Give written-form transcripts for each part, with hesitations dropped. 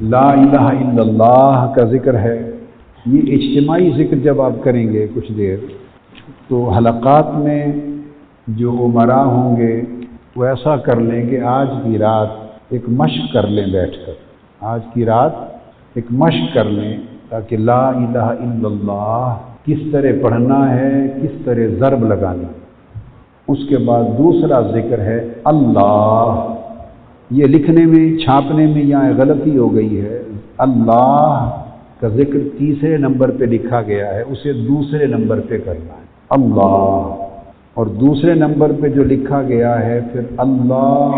لا الہ الا اللہ کا ذکر ہے، یہ اجتماعی ذکر جب آپ کریں گے کچھ دیر تو حلقات میں جو عمرا ہوں گے وہ ایسا کر لیں کہ آج کی رات ایک مشق کر لیں بیٹھ کر، آج کی رات ایک مشق کر لیں تاکہ لا الہ الا اللہ کس طرح پڑھنا ہے، کس طرح ضرب لگانی۔ اس کے بعد دوسرا ذکر ہے اللہ، یہ لکھنے میں چھاپنے میں یہاں غلطی ہو گئی ہے، اللہ کا ذکر تیسرے نمبر پہ لکھا گیا ہے، اسے دوسرے نمبر پہ کرنا ہے اللہ، اور دوسرے نمبر پہ جو لکھا گیا ہے پھر اللہ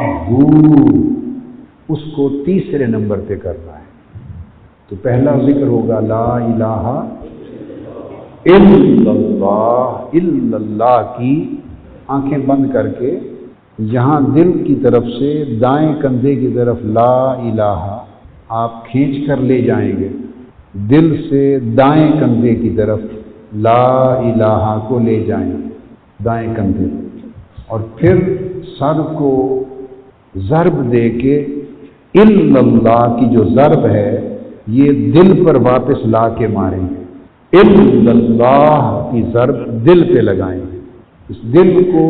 اس کو تیسرے نمبر پہ کرنا ہے۔ تو پہلا ذکر ہوگا لا الہ الا اللہ، الا اللہ کی آنکھیں بند کر کے یہاں دل کی طرف سے دائیں کندھے کی طرف لا الہ آپ کھینچ کر لے جائیں گے، دل سے دائیں کندھے کی طرف لا الہ کو لے جائیں گے دائیں کندھے، اور پھر سر کو ضرب دے کے الا اللہ کی جو ضرب ہے یہ دل پر واپس لا کے ماریں گے، الا اللہ کی ضرب دل پہ لگائیں گے، اس دل کو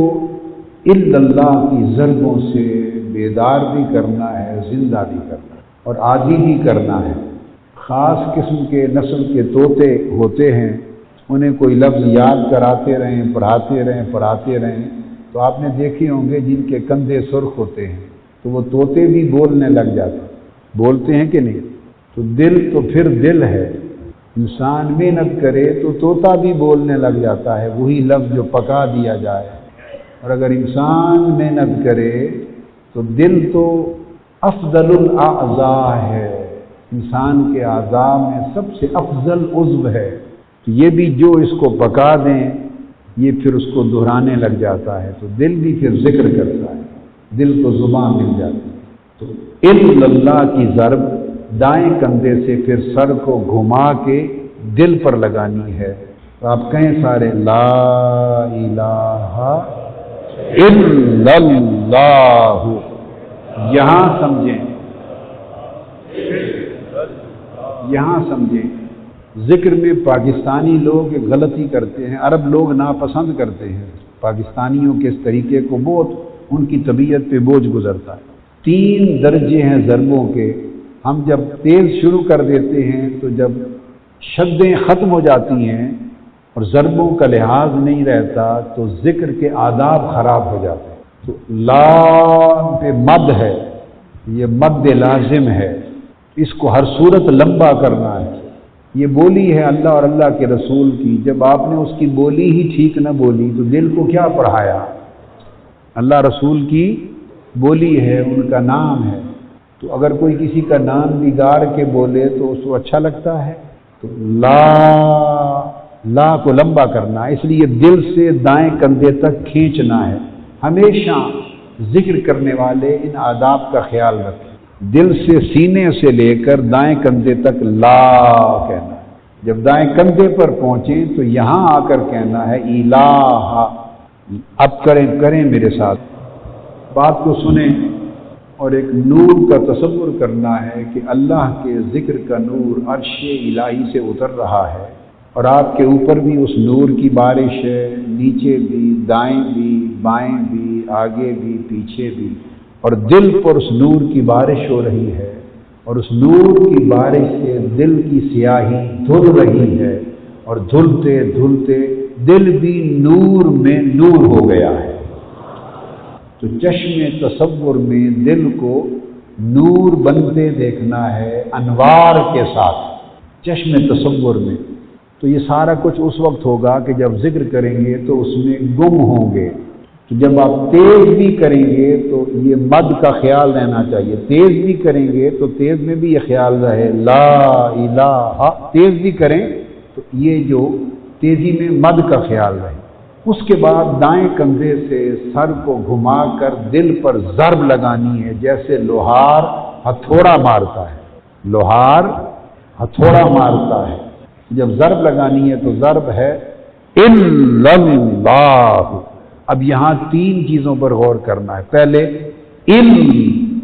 الا اللہ کی ضربوں سے بیدار بھی کرنا ہے، زندہ بھی کرنا ہے اور عادی بھی کرنا ہے۔ خاص قسم کے نسل کے طوطے ہوتے ہیں، انہیں کوئی لفظ یاد کراتے رہیں، پڑھاتے رہیں تو آپ نے دیکھے ہوں گے جن کے کندھے سرخ ہوتے ہیں تو وہ طوطے بھی بولنے لگ جاتے ہیں، بولتے ہیں کہ نہیں؟ تو دل تو پھر دل ہے، انسان محنت کرے تو طوطا بھی بولنے لگ جاتا ہے، وہی لفظ جو پکا دیا جائے، اور اگر انسان محنت کرے تو دل تو افضل الاعضاء ہے، انسان کے اعضاء میں سب سے افضل عضو ہے، تو یہ بھی جو اس کو پکا دیں یہ پھر اس کو دہرانے لگ جاتا ہے، تو دل بھی پھر ذکر کرتا ہے، دل کو زبان مل جاتی ہے۔ تو الا اللہ کی ضرب دائیں کندھے سے پھر سر کو گھما کے دل پر لگانی ہے، تو آپ کہیں سارے لا الہ الا اللہ، یہاں سمجھیں ذکر میں پاکستانی لوگ ایک غلطی کرتے ہیں، عرب لوگ ناپسند کرتے ہیں پاکستانیوں کے اس طریقے کو، بہت ان کی طبیعت پہ بوجھ گزرتا ہے۔ 3 درجے ہیں ضربوں کے، ہم جب تیز شروع کر دیتے ہیں تو جب شدیں ختم ہو جاتی ہیں اور ضربوں کا لحاظ نہیں رہتا تو ذکر کے آداب خراب ہو جاتے ہیں۔ تو لا پہ مد ہے، یہ مد لازم ہے، اس کو ہر صورت لمبا کرنا ہے، یہ بولی ہے اللہ اور اللہ کے رسول کی، جب آپ نے اس کی بولی ہی ٹھیک نہ بولی تو دل کو کیا پڑھایا؟ اللہ رسول کی بولی ہے، ان کا نام ہے، تو اگر کوئی کسی کا نام بگاڑ کے بولے تو اس کو اچھا لگتا ہے؟ تو لا کو لمبا کرنا ہے، اس لیے دل سے دائیں کندھے تک کھینچنا ہے۔ ہمیشہ ذکر کرنے والے ان آداب کا خیال رکھیں، دل سے سینے سے لے کر دائیں کندھے تک لا کہنا ہے، جب دائیں کندھے پر پہنچیں تو یہاں آ کر کہنا ہے الہ، اب کریں میرے ساتھ، بات کو سنیں، اور ایک نور کا تصور کرنا ہے کہ اللہ کے ذکر کا نور عرش الہی سے اتر رہا ہے اور آپ کے اوپر بھی اس نور کی بارش ہے، نیچے بھی، دائیں بھی، بائیں بھی، آگے بھی، پیچھے بھی، اور دل پر اس نور کی بارش ہو رہی ہے، اور اس نور کی بارش سے دل کی سیاہی دھل رہی ہے، اور دھلتے دھلتے دل بھی نور میں نور ہو گیا ہے۔ تو چشم تصور میں دل کو نور بنتے دیکھنا ہے انوار کے ساتھ، چشم تصور میں، تو یہ سارا کچھ اس وقت ہوگا کہ جب ذکر کریں گے تو اس میں گم ہوں گے، تو جب آپ تیز بھی کریں گے تو یہ مد کا خیال رہنا چاہیے، تیز بھی کریں گے تو تیز میں بھی یہ خیال رہے لا الہ، تیز بھی کریں تو یہ جو تیزی میں مد کا خیال رہے۔ اس کے بعد دائیں کندھے سے سر کو گھما کر دل پر ضرب لگانی ہے، جیسے لوہار ہتھوڑا مارتا ہے، لوہار ہتھوڑا مارتا ہے، جب ضرب لگانی ہے تو ضرب ہے الا اللہ۔ اب یہاں 3 چیزوں پر غور کرنا ہے، پہلے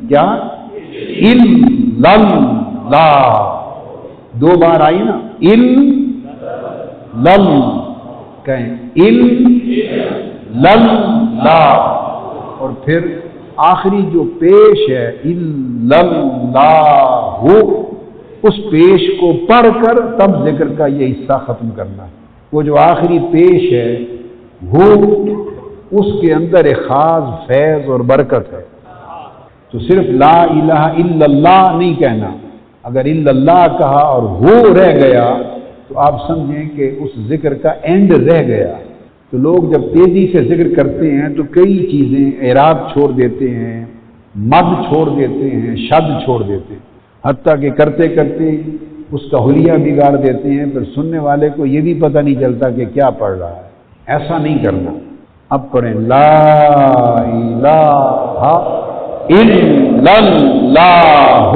کیا لا، دو بار آئی نا، ال لل، کہیں ال لل لا، اور پھر آخری جو پیش ہے اللہ، اس پیش کو پڑھ کر تب ذکر کا یہ حصہ ختم کرنا ہے۔ وہ جو آخری پیش ہے وہ اس کے اندر ایک خاص فیض اور برکت ہے، تو صرف لا الہ الا اللہ نہیں کہنا، اگر الا اللہ کہا اور وہ رہ گیا تو آپ سمجھیں کہ اس ذکر کا اینڈ رہ گیا۔ تو لوگ جب تیزی سے ذکر کرتے ہیں تو کئی چیزیں اعراب چھوڑ دیتے ہیں، مد چھوڑ دیتے ہیں، شد چھوڑ دیتے ہیں، حتیٰ کہ کرتے کرتے اس کا حلیہ بگاڑ دیتے ہیں، پھر سننے والے کو یہ بھی پتہ نہیں چلتا کہ کیا پڑھ رہا ہے۔ ایسا نہیں کرنا۔ اب پڑھیں لا الہ الا اللہ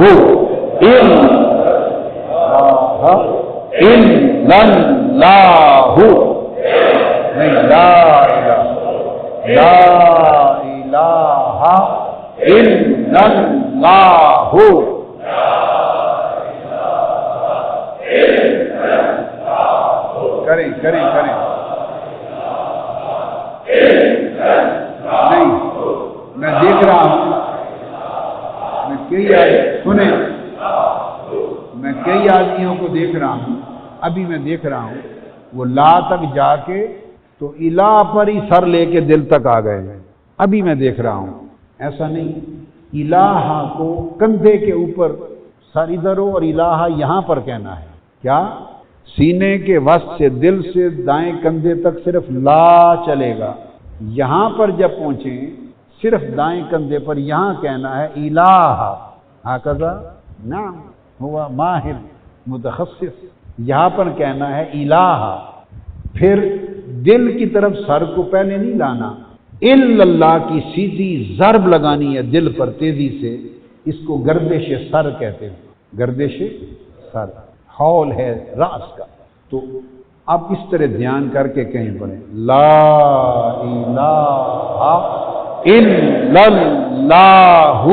الا اللہ، نہیں لا الہ الا اللہ، کریں کریں کریں، نہیں میں دیکھ رہا ہوں، میں کئی سنیں، میں کئی آدمیوں کو دیکھ رہا ہوں، ابھی میں دیکھ رہا ہوں وہ لا تک جا کے تو الہ پر ہی سر لے کے دل تک آ گئے ہیں، ابھی میں دیکھ رہا ہوں۔ ایسا نہیں، الہ کو کندھے کے اوپر سر ادھر ہو اور الہ یہاں پر کہنا ہے، کیا سینے کے وسط سے دل سے دائیں کندھے تک صرف لا چلے گا، یہاں پر جب پہنچیں صرف دائیں کندھے پر یہاں کہنا ہے الہ، ہکذا نعم ہوا ماہر متخصص، یہاں پر کہنا ہے الہ، پھر دل کی طرف سر کو پہلے نہیں لانا، الا اللہ کی سیدھی ضرب لگانی ہے دل پر تیزی سے، اس کو گردش سر کہتے ہیں، گردش سر حول ہے راس کا۔ تو اب اس طرح دھیان کر کے کہیں پڑھیں لا الہ الا اللہ،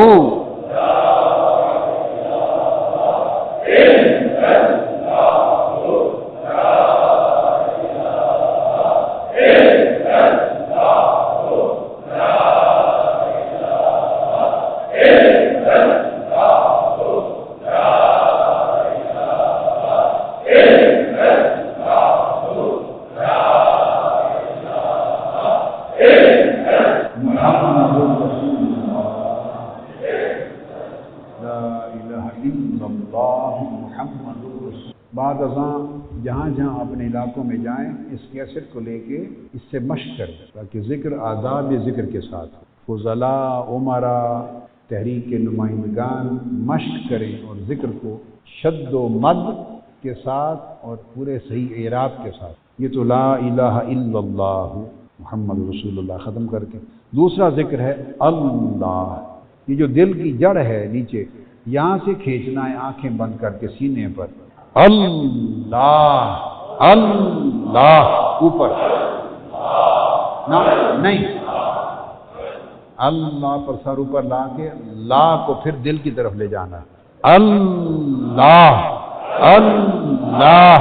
بعد ازاں جہاں جہاں اپنے علاقوں میں جائیں اس کیسٹ کو لے کے اس سے مشق کریں تاکہ ذکر آداب ذکر کے ساتھ فضلاء عمرا تحریک کے نمائندگان مشق کریں اور ذکر کو شد و مد کے ساتھ اور پورے صحیح اعراب کے ساتھ۔ یہ تو لا الہ الا اللہ محمد رسول اللہ ختم کر کے دوسرا ذکر ہے اللہ، یہ جو دل کی جڑ ہے نیچے یہاں سے کھینچنا ہے آنکھیں بند کر کے سینے پر، اللہ اللہ اوپر نہ نہیں، اللہ پر سر اوپر لا کے لا کو پھر دل کی طرف لے جانا ہے، اللہ اللہ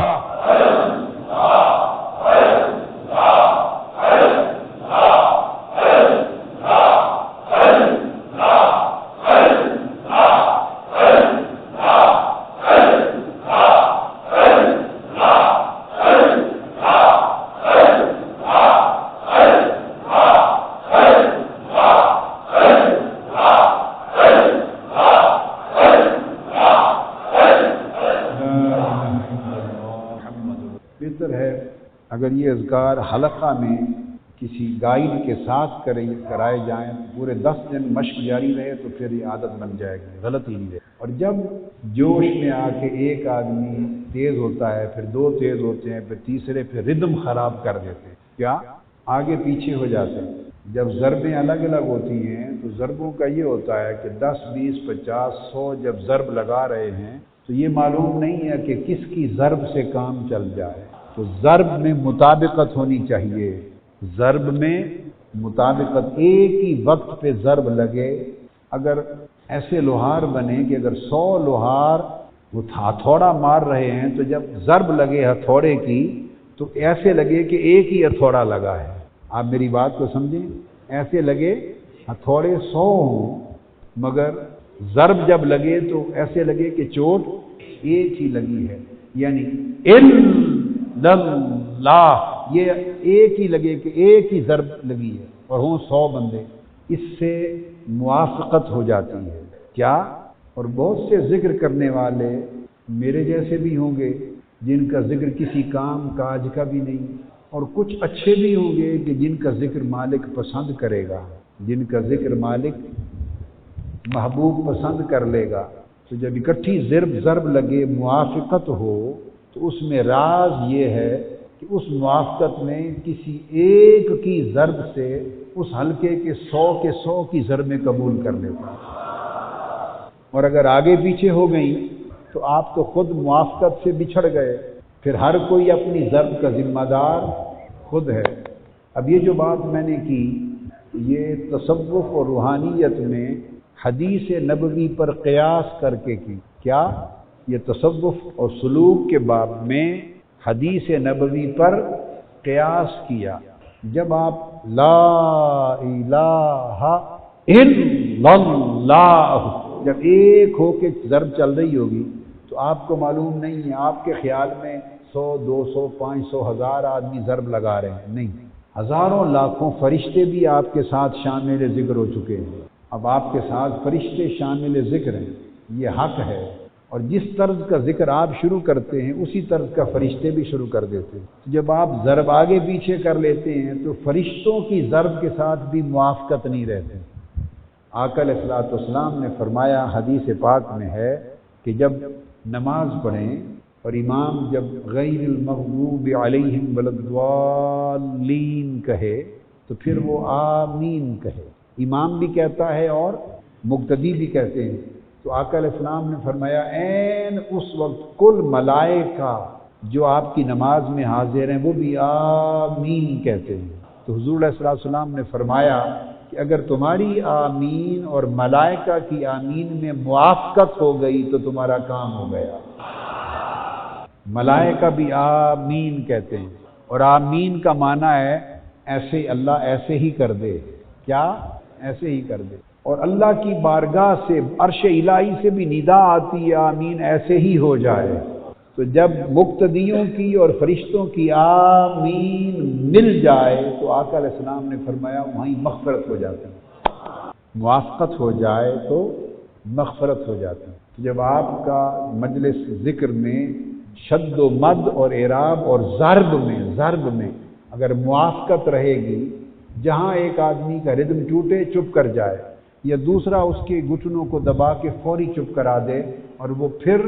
اگر یہ اذکار حلقہ میں کسی گائیڈ کے ساتھ کرائے جائیں پورے 10 دن مشق جاری رہے تو پھر یہ عادت بن جائے گی، غلط ہی نہیں رہے۔ اور جب جوش میں آ کے ایک آدمی تیز ہوتا ہے پھر 2 تیز ہوتے ہیں پھر تیسرے پھر ردم خراب کر دیتے ہیں، کیا آگے پیچھے ہو جاتے ہیں۔ جب ضربیں الگ الگ ہوتی ہیں تو ضربوں کا یہ ہوتا ہے کہ 10 20 50 100 جب ضرب لگا رہے ہیں تو یہ معلوم نہیں ہے کہ کس کی ضرب سے کام چل جائے، تو ضرب میں مطابقت ہونی چاہیے، ضرب میں مطابقت، ایک ہی وقت پہ ضرب لگے۔ اگر ایسے لوہار بنے کہ اگر 100 لوہار وہ ہتھوڑا مار رہے ہیں تو جب ضرب لگے ہتھوڑے کی تو ایسے لگے کہ ایک ہی ہتھوڑا لگا ہے. آپ میری بات کو سمجھیں، ایسے لگے ہتھوڑے 100 ہوں مگر ضرب جب لگے تو ایسے لگے کہ چوٹ ایک ہی لگی ہے. یعنی الا اللہ، یہ ایک ہی لگے کہ ایک ہی ضرب لگی ہے اور ہوں 100 بندے. اس سے موافقت ہو جاتی ہے. کیا؟ اور بہت سے ذکر کرنے والے میرے جیسے بھی ہوں گے جن کا ذکر کسی کام کاج کا بھی نہیں، اور کچھ اچھے بھی ہوں گے کہ جن کا ذکر مالک پسند کرے گا، جن کا ذکر مالک محبوب پسند کر لے گا. تو جب اکٹھی ضرب لگے، موافقت ہو، تو اس میں راز یہ ہے کہ اس موافقت میں کسی ایک کی ضرب سے اس حلقے کے 100 کی ضربیں قبول کر لیتا. اور اگر آگے پیچھے ہو گئیں تو آپ تو خود موافقت سے بچھڑ گئے، پھر ہر کوئی اپنی ضرب کا ذمہ دار خود ہے. اب یہ جو بات میں نے کی یہ تصوف اور روحانیت میں حدیث نبوی پر قیاس کر کے کی. کیا؟ یہ تصوف اور سلوک کے باب میں حدیث نبوی پر قیاس کیا. جب آپ لا الہ الا اللہ جب ایک ہو کے ضرب چل رہی ہوگی تو آپ کو معلوم نہیں ہے، آپ کے خیال میں 100 200 500 1000 آدمی ضرب لگا رہے ہیں. نہیں، ہزاروں لاکھوں فرشتے بھی آپ کے ساتھ شامل ذکر ہو چکے ہیں. اب آپ کے ساتھ فرشتے شامل ذکر ہیں، یہ حق ہے. اور جس طرز کا ذکر آپ شروع کرتے ہیں اسی طرز کا فرشتے بھی شروع کر دیتے ہیں. جب آپ ضرب آگے پیچھے کر لیتے ہیں تو فرشتوں کی ضرب کے ساتھ بھی موافقت نہیں رہتے. آقا علیہ الصلوۃ والسلام نے فرمایا، حدیث پاک میں ہے کہ جب نماز پڑھیں اور امام جب غیر المغضوب علیہم ولا الضالین کہے تو پھر وہ آمین کہے. امام بھی کہتا ہے اور مقتدی بھی کہتے ہیں. تو آقا علیہ السلام نے فرمایا عین اس وقت کل ملائکہ جو آپ کی نماز میں حاضر ہیں وہ بھی آمین کہتے ہیں. تو حضور علیہ السلام نے فرمایا کہ اگر تمہاری آمین اور ملائکہ کی آمین میں موافقت ہو گئی تو تمہارا کام ہو گیا. ملائکہ بھی آمین کہتے ہیں اور آمین کا معنی ہے ایسے اللہ ایسے ہی کر دے. کیا؟ ایسے ہی کر دے. اور اللہ کی بارگاہ سے عرش الہی سے بھی ندا آتی ہے آمین ایسے ہی ہو جائے. تو جب مقتدیوں کی اور فرشتوں کی آمین مل جائے تو آقا علیہ السلام نے فرمایا وہیں مغفرت ہو جاتی ہے. موافقت ہو جائے تو مغفرت ہو جاتی ہے. جب آپ کا مجلس ذکر میں شد و مد اور اعراب اور ضرب میں اگر موافقت رہے گی، جہاں ایک آدمی کا ردم ٹوٹے چپ کر جائے یا دوسرا اس کے گھٹنوں کو دبا کے فوری چپ کرا دے اور وہ پھر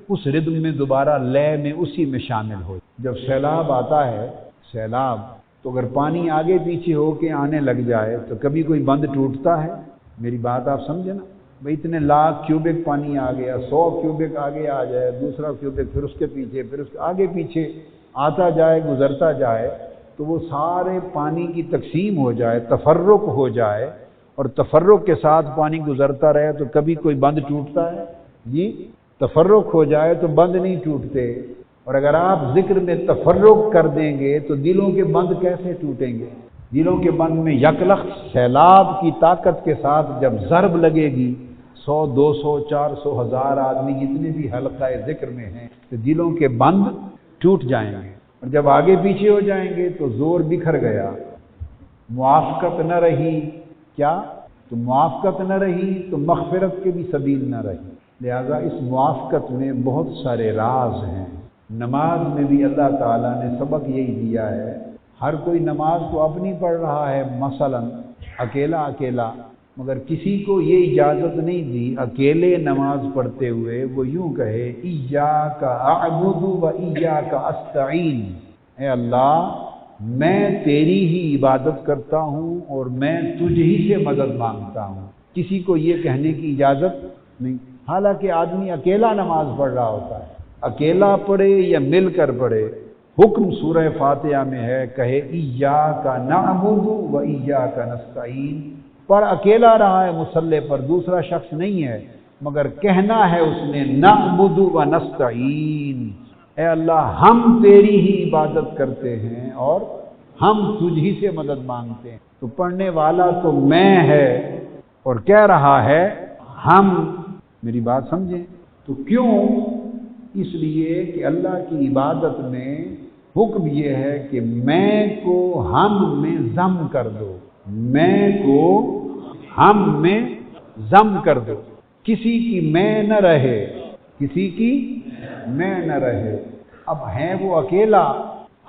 اس ردم میں دوبارہ لے میں اسی میں شامل ہو. جب سیلاب آتا ہے تو اگر پانی آگے پیچھے ہو کے آنے لگ جائے تو کبھی کوئی بند ٹوٹتا ہے؟ میری بات آپ سمجھے نا. بھئی اتنے لاکھ کیوبک پانی آ گیا، 100 کیوبک آگے آ جائے، دوسرا کیوبک پھر اس کے پیچھے، پھر اس کے آگے پیچھے آتا جائے گزرتا جائے تو وہ سارے پانی کی تقسیم ہو جائے، تفرق ہو جائے اور تفرق کے ساتھ پانی گزرتا رہے تو کبھی کوئی بند ٹوٹتا ہے؟ جی، تفرق ہو جائے تو بند نہیں ٹوٹتے. اور اگر آپ ذکر میں تفرق کر دیں گے تو دلوں کے بند کیسے ٹوٹیں گے؟ دلوں کے بند میں یکلخت سیلاب کی طاقت کے ساتھ جب ضرب لگے گی 100 200 400 1000 آدمی جتنے بھی حلقہ ذکر میں ہیں تو دلوں کے بند ٹوٹ جائیں گے. اور جب آگے پیچھے ہو جائیں گے تو زور بکھر گیا، موافقت نہ رہی. کیا؟ تو موافقت نہ رہی تو مغفرت کے بھی سبیل نہ رہی. لہذا اس موافقت میں بہت سارے راز ہیں. نماز میں بھی اللہ تعالیٰ نے سبق یہی دیا ہے. ہر کوئی نماز تو اپنی پڑھ رہا ہے مثلا اکیلا، مگر کسی کو یہ اجازت نہیں دی اکیلے نماز پڑھتے ہوئے وہ یوں کہے ایاک اعبد و ایاک استعین، اے اللہ میں تیری ہی عبادت کرتا ہوں اور میں تجھ ہی سے مدد مانگتا ہوں. کسی کو یہ کہنے کی اجازت نہیں. حالانکہ آدمی اکیلا نماز پڑھ رہا ہوتا ہے، اکیلا پڑھے یا مل کر پڑھے، حکم سورہ فاتحہ میں ہے کہے ایاک نعبد و ایاک نستعین. پر اکیلا رہا ہے مصلی پر، دوسرا شخص نہیں ہے، مگر کہنا ہے اس نے نعبد و نستعین، اے اللہ ہم تیری ہی عبادت کرتے ہیں اور ہم تجھ ہی سے مدد مانگتے ہیں۔ تو پڑھنے والا تو میں ہے اور کہہ رہا ہے ہم۔ میری بات سمجھیں؟ تو کیوں؟ اس لیے کہ اللہ کی عبادت میں حکم یہ ہے کہ میں کو ہم میں ضم کر دو، میں کو ہم میں ضم کر دو، کسی کی میں نہ رہے، کسی کی میں نہ رہے۔ اب ہے وہ اکیلا،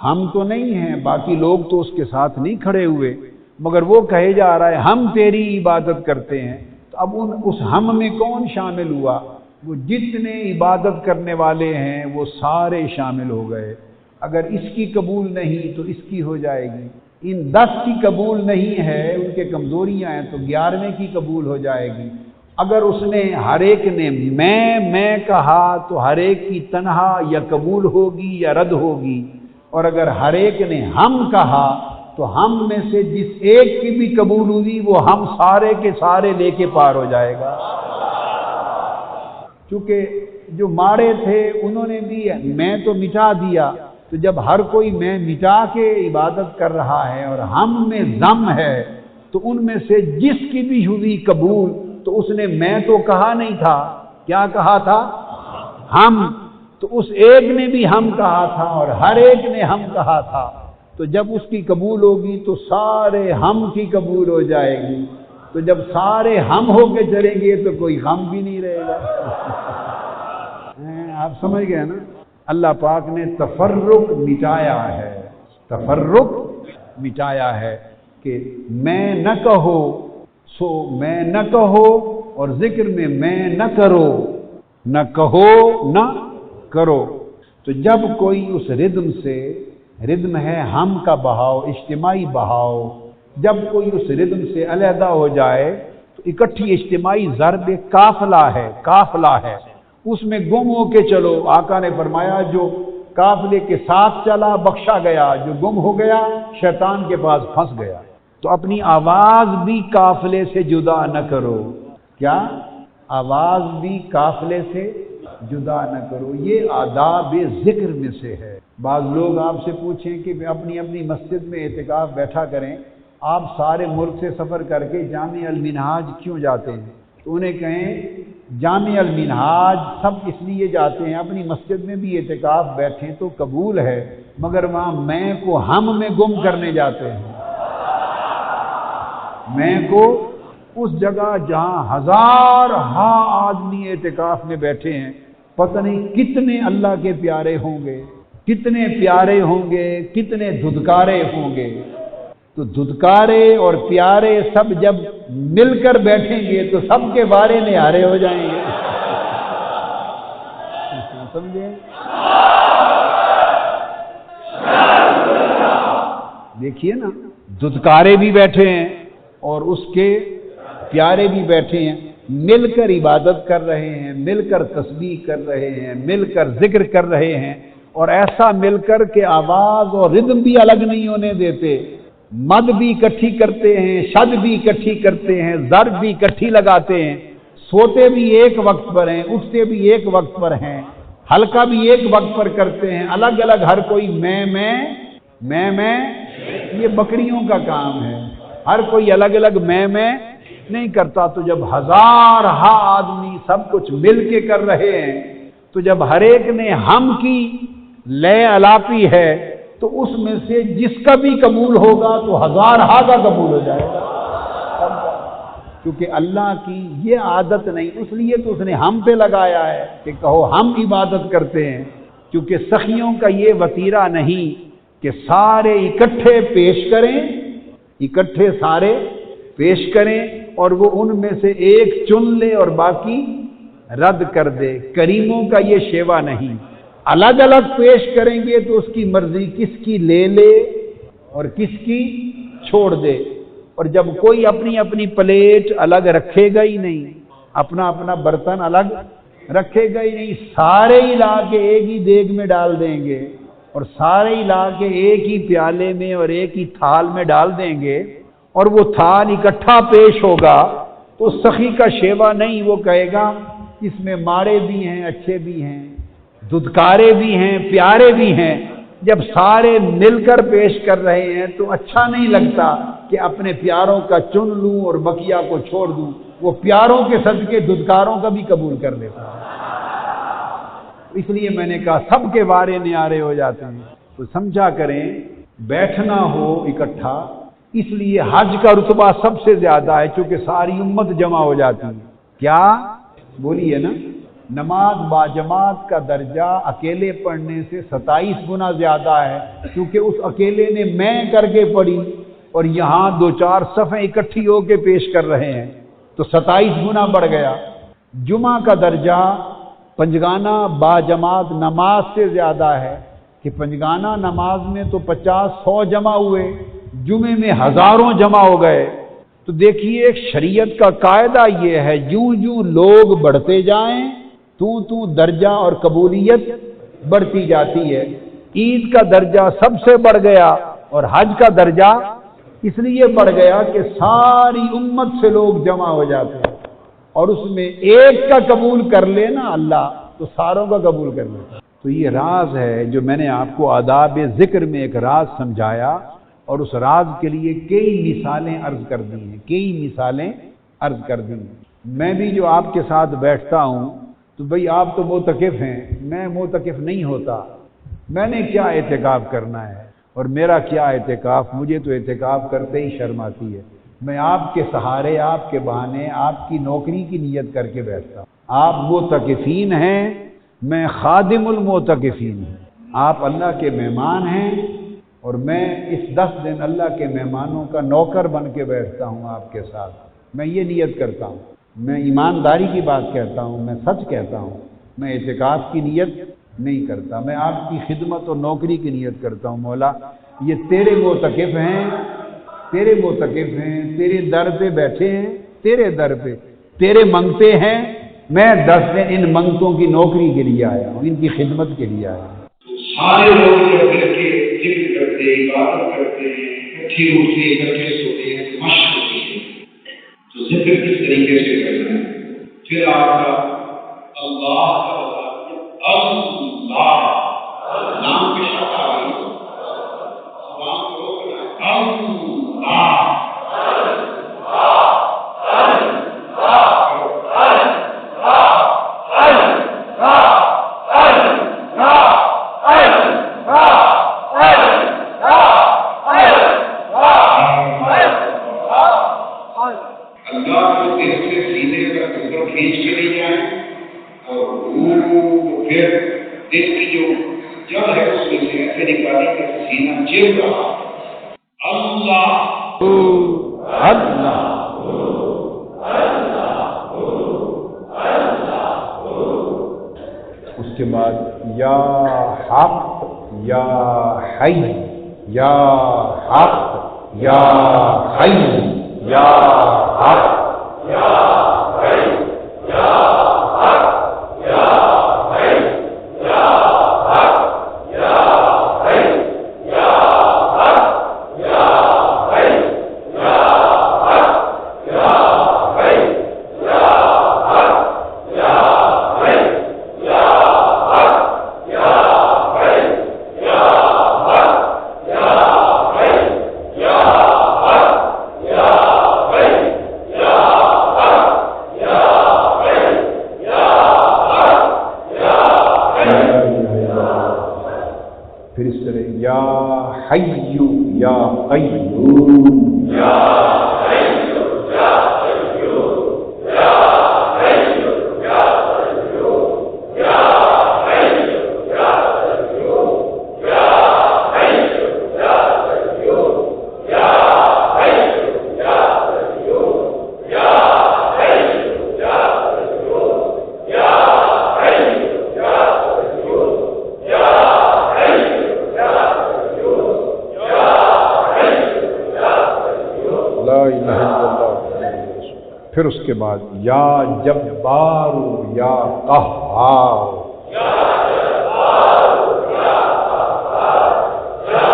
ہم تو نہیں ہیں، باقی لوگ تو اس کے ساتھ نہیں کھڑے ہوئے، مگر وہ کہے جا رہا ہے ہم تیری عبادت کرتے ہیں۔ تو اب اس ہم میں کون شامل ہوا؟ وہ جتنے عبادت کرنے والے ہیں وہ سارے شامل ہو گئے۔ اگر اس کی قبول نہیں تو اس کی ہو جائے گی، ان 10 کی قبول نہیں ہے، ان کے کمزوریاں ہیں، تو 11ویں کی قبول ہو جائے گی۔ اگر اس نے ہر ایک نے میں کہا تو ہر ایک کی تنہا یا قبول ہوگی یا رد ہوگی، اور اگر ہر ایک نے ہم کہا تو ہم میں سے جس ایک کی بھی قبول ہوئی وہ ہم سارے کے سارے لے کے پار ہو جائے گا۔ چونکہ جو مارے تھے انہوں نے بھی میں تو مٹا دیا، تو جب ہر کوئی میں مٹا کے عبادت کر رہا ہے اور ہم میں ضم ہے، تو ان میں سے جس کی بھی ہوئی قبول، تو اس نے میں تو کہا نہیں تھا، کیا کہا تھا؟ ہم۔ تو اس ایک نے بھی ہم کہا تھا اور ہر ایک نے ہم کہا تھا، تو جب اس کی قبول ہوگی تو سارے ہم کی قبول ہو جائے گی۔ تو جب سارے ہم ہو کے چلیں گے تو کوئی غم بھی نہیں رہے گا۔ آپ سمجھ گئے نا؟ اللہ پاک نے تفرق مٹایا ہے، تفرق مٹایا ہے کہ میں نہ کہو سو میں نہ کہو، اور ذکر میں نہ کرو، نہ کہو نہ کرو۔ تو جب کوئی اس ردم سے، ردم ہے ہم کا بہاؤ، اجتماعی بہاؤ، جب کوئی اس ردم سے علیحدہ ہو جائے تو اکٹھی اجتماعی ضرب قافلہ ہے، قافلہ ہے، اس میں گم ہو کے چلو۔ آقا نے فرمایا جو قافلے کے ساتھ چلا بخشا گیا، جو گم ہو گیا شیطان کے پاس پھنس گیا۔ تو اپنی آواز بھی قافلے سے جدا نہ کرو، کیا؟ آواز بھی قافلے سے جدا نہ کرو، یہ آداب ذکر میں سے ہے۔ بعض لوگ آپ سے پوچھیں کہ اپنی اپنی مسجد میں اعتکاف بیٹھا کریں، آپ سارے ملک سے سفر کر کے جامع المنہاج کیوں جاتے ہیں؟ تو انہیں کہیں جامع المنہاج سب اس لیے جاتے ہیں، اپنی مسجد میں بھی اعتکاف بیٹھیں تو قبول ہے، مگر وہاں میں کو ہم میں گم کرنے جاتے ہیں۔ میں کو اس جگہ جہاں ہزار آدمی اعتکاف میں بیٹھے ہیں، پتہ نہیں کتنے اللہ کے پیارے ہوں گے، کتنے پیارے ہوں گے، کتنے دھدکارے ہوں گے۔ تو دھدکارے اور پیارے سب جب مل کر بیٹھیں گے تو سب کے بارے نہارے ہو جائیں گے۔ سمجھے؟ دیکھیے نا، دھدکارے بھی بیٹھے ہیں اور اس کے پیارے بھی بیٹھے ہیں، مل کر عبادت کر رہے ہیں، مل کر تسبیح کر رہے ہیں، مل کر ذکر کر رہے ہیں، اور ایسا مل کر کے آواز اور ردم بھی الگ نہیں ہونے دیتے، مد بھی اکٹھی کرتے ہیں، شد بھی اکٹھی کرتے ہیں، ضرب بھی اکٹھی لگاتے ہیں، سوتے بھی ایک وقت پر ہیں، اٹھتے بھی ایک وقت پر ہیں، ہلکا بھی ایک وقت پر کرتے ہیں، الگ الگ ہر کوئی میں یہ بکریوں کا کام ہے، ہر کوئی الگ الگ میں نہیں کرتا۔ تو جب ہزار آدمی سب کچھ مل کے کر رہے ہیں، تو جب ہر ایک نے ہم کی لے الاپی ہے، تو اس میں سے جس کا بھی قبول ہوگا تو ہزار کا قبول ہو جائے گا، کیونکہ اللہ کی یہ عادت نہیں، اس لیے تو اس نے ہم پہ لگایا ہے کہ کہو ہم عبادت کرتے ہیں، کیونکہ سخیوں کا یہ وتیرہ نہیں کہ سارے اکٹھے پیش کریں، اکٹھے سارے پیش کریں اور وہ ان میں سے ایک چن لے اور باقی رد کر دے۔ کریموں کا یہ شیوا نہیں، الگ الگ پیش کریں گے تو اس کی مرضی کس کی لے لے اور کس کی چھوڑ دے۔ اور جب کوئی اپنی اپنی پلیٹ الگ رکھے گا ہی نہیں، اپنا اپنا برتن الگ رکھے گا ہی نہیں، سارے ہی لا کے ایک ہی دیگ میں ڈال دیں گے اور سارے ہی لا کے ایک ہی پیالے میں اور ایک ہی تھال میں ڈال دیں گے، اور وہ تھال اکٹھا پیش ہوگا تو سخی کا شیوا نہیں، وہ کہے گا اس میں ماڑے بھی ہیں، اچھے بھی ہیں، ددکارے بھی ہیں، پیارے بھی ہیں۔ جب سارے مل کر پیش کر رہے ہیں تو اچھا نہیں لگتا کہ اپنے پیاروں کا چن لوں اور بقیہ کو چھوڑ دوں۔ وہ پیاروں کے صدقے ددکاروں کا بھی قبول کر لیتا ہے۔ اس لیے میں نے کہا سب کے بارے نیارے ہو جاتے ہیں، تو سمجھا کریں بیٹھنا ہو اکٹھا، اس لیے حج کا رتبہ سب سے زیادہ ہے چونکہ ساری امت جمع ہو جاتی ہے۔ کیا بولیے نا، نماز باجماعت کا درجہ اکیلے پڑھنے سے 27 گنا زیادہ ہے، کیونکہ اس اکیلے نے میں کر کے پڑھی اور یہاں 2-4 صفیں اکٹھی ہو کے پیش کر رہے ہیں تو 27 گنا بڑھ گیا۔ جمعہ کا درجہ پنجگانہ باجماعت نماز سے زیادہ ہے کہ پنجگانہ نماز میں تو 50-100 جمع ہوئے، جمعے میں ہزاروں جمع ہو گئے۔ تو دیکھیے ایک شریعت کا قاعدہ یہ ہے، یوں یوں لوگ بڑھتے جائیں تو درجہ اور قبولیت بڑھتی جاتی ہے۔ عید کا درجہ سب سے بڑھ گیا اور حج کا درجہ اس لیے بڑھ گیا کہ ساری امت سے لوگ جمع ہو جاتے ہیں، اور اس میں ایک کا قبول کر لینا اللہ تو ساروں کا قبول کر لیتا۔ تو یہ راز ہے جو میں نے آپ کو آداب ذکر میں ایک راز سمجھایا، اور اس راز کے لیے کئی مثالیں عرض کر دی ہیں، کئی مثالیں عرض کر دی ہیں۔ میں بھی جو آپ کے ساتھ بیٹھتا ہوں تو بھئی آپ تو معتکف ہیں، میں معتکف نہیں ہوتا، میں نے کیا اعتکاف کرنا ہے اور میرا کیا اعتکاف، مجھے تو اعتکاف کرتے ہی شرم آتی ہے۔ میں آپ کے سہارے، آپ کے بہانے، آپ کی نوکری کی نیت کر کے بیٹھتا ہوں۔ آپ معتکفین ہیں، میں خادم المعتکفین ہوں۔ آپ اللہ کے مہمان ہیں اور میں اس 10 دن اللہ کے مہمانوں کا نوکر بن کے بیٹھتا ہوں آپ کے ساتھ۔ میں یہ نیت کرتا ہوں، میں ایمانداری کی بات کہتا ہوں، میں سچ کہتا ہوں، میں اعتکاف کی نیت نہیں کرتا، میں آپ کی خدمت اور نوکری کی نیت کرتا ہوں۔ مولا یہ تیرے معتکف ہیں، تیرے معتکف ہیں، تیرے در پہ بیٹھے ہیں، تیرے در پہ تیرے منگتے ہیں، میں 10 دن ان منگتوں کی نوکری کے لیے آیا ہوں، ان کی خدمت کے لیے آیا ہوں۔ سارے لوگ جب مل کے ذکر کرتے، عبادت کرتے ہیں، اکٹھے اٹھتے، اکٹھے سوتے ہیں، مشق ہوتی ہے، تو ذکر کس طریقے سے کرنا ہے؟ پھر آپ کا اللہ کا اللہ نام کے ساتھ آ گئی، زبان کو روکنا ہے، اللہ اس کے بعد یا حق یا حی، یا حق یا حی، یا حق یا حی، یا حق یا حی، یا حق یا حی، یا حق یا حی، یا حق یا حی، یا حق یا حی، یا حق یا حی، یا حق یا حی، یا حق یا حی، یا حق یا حی، یا حق یا حی۔ پھر اس طرح یا حی یا قیوم، یا حی یا قیوم، یا حی یا قیوم، یا حی یا قیوم، یا حی یا قیوم، یا حی یا قیوم، یا حی یا قیوم، یا حی یا قیوم، یا حی یا قیوم، یا حی یا قیوم۔ لا الہ الا اللہ۔ پھر اس کے بعد یا جبار یا قہار، یا جبار یا قہار، یا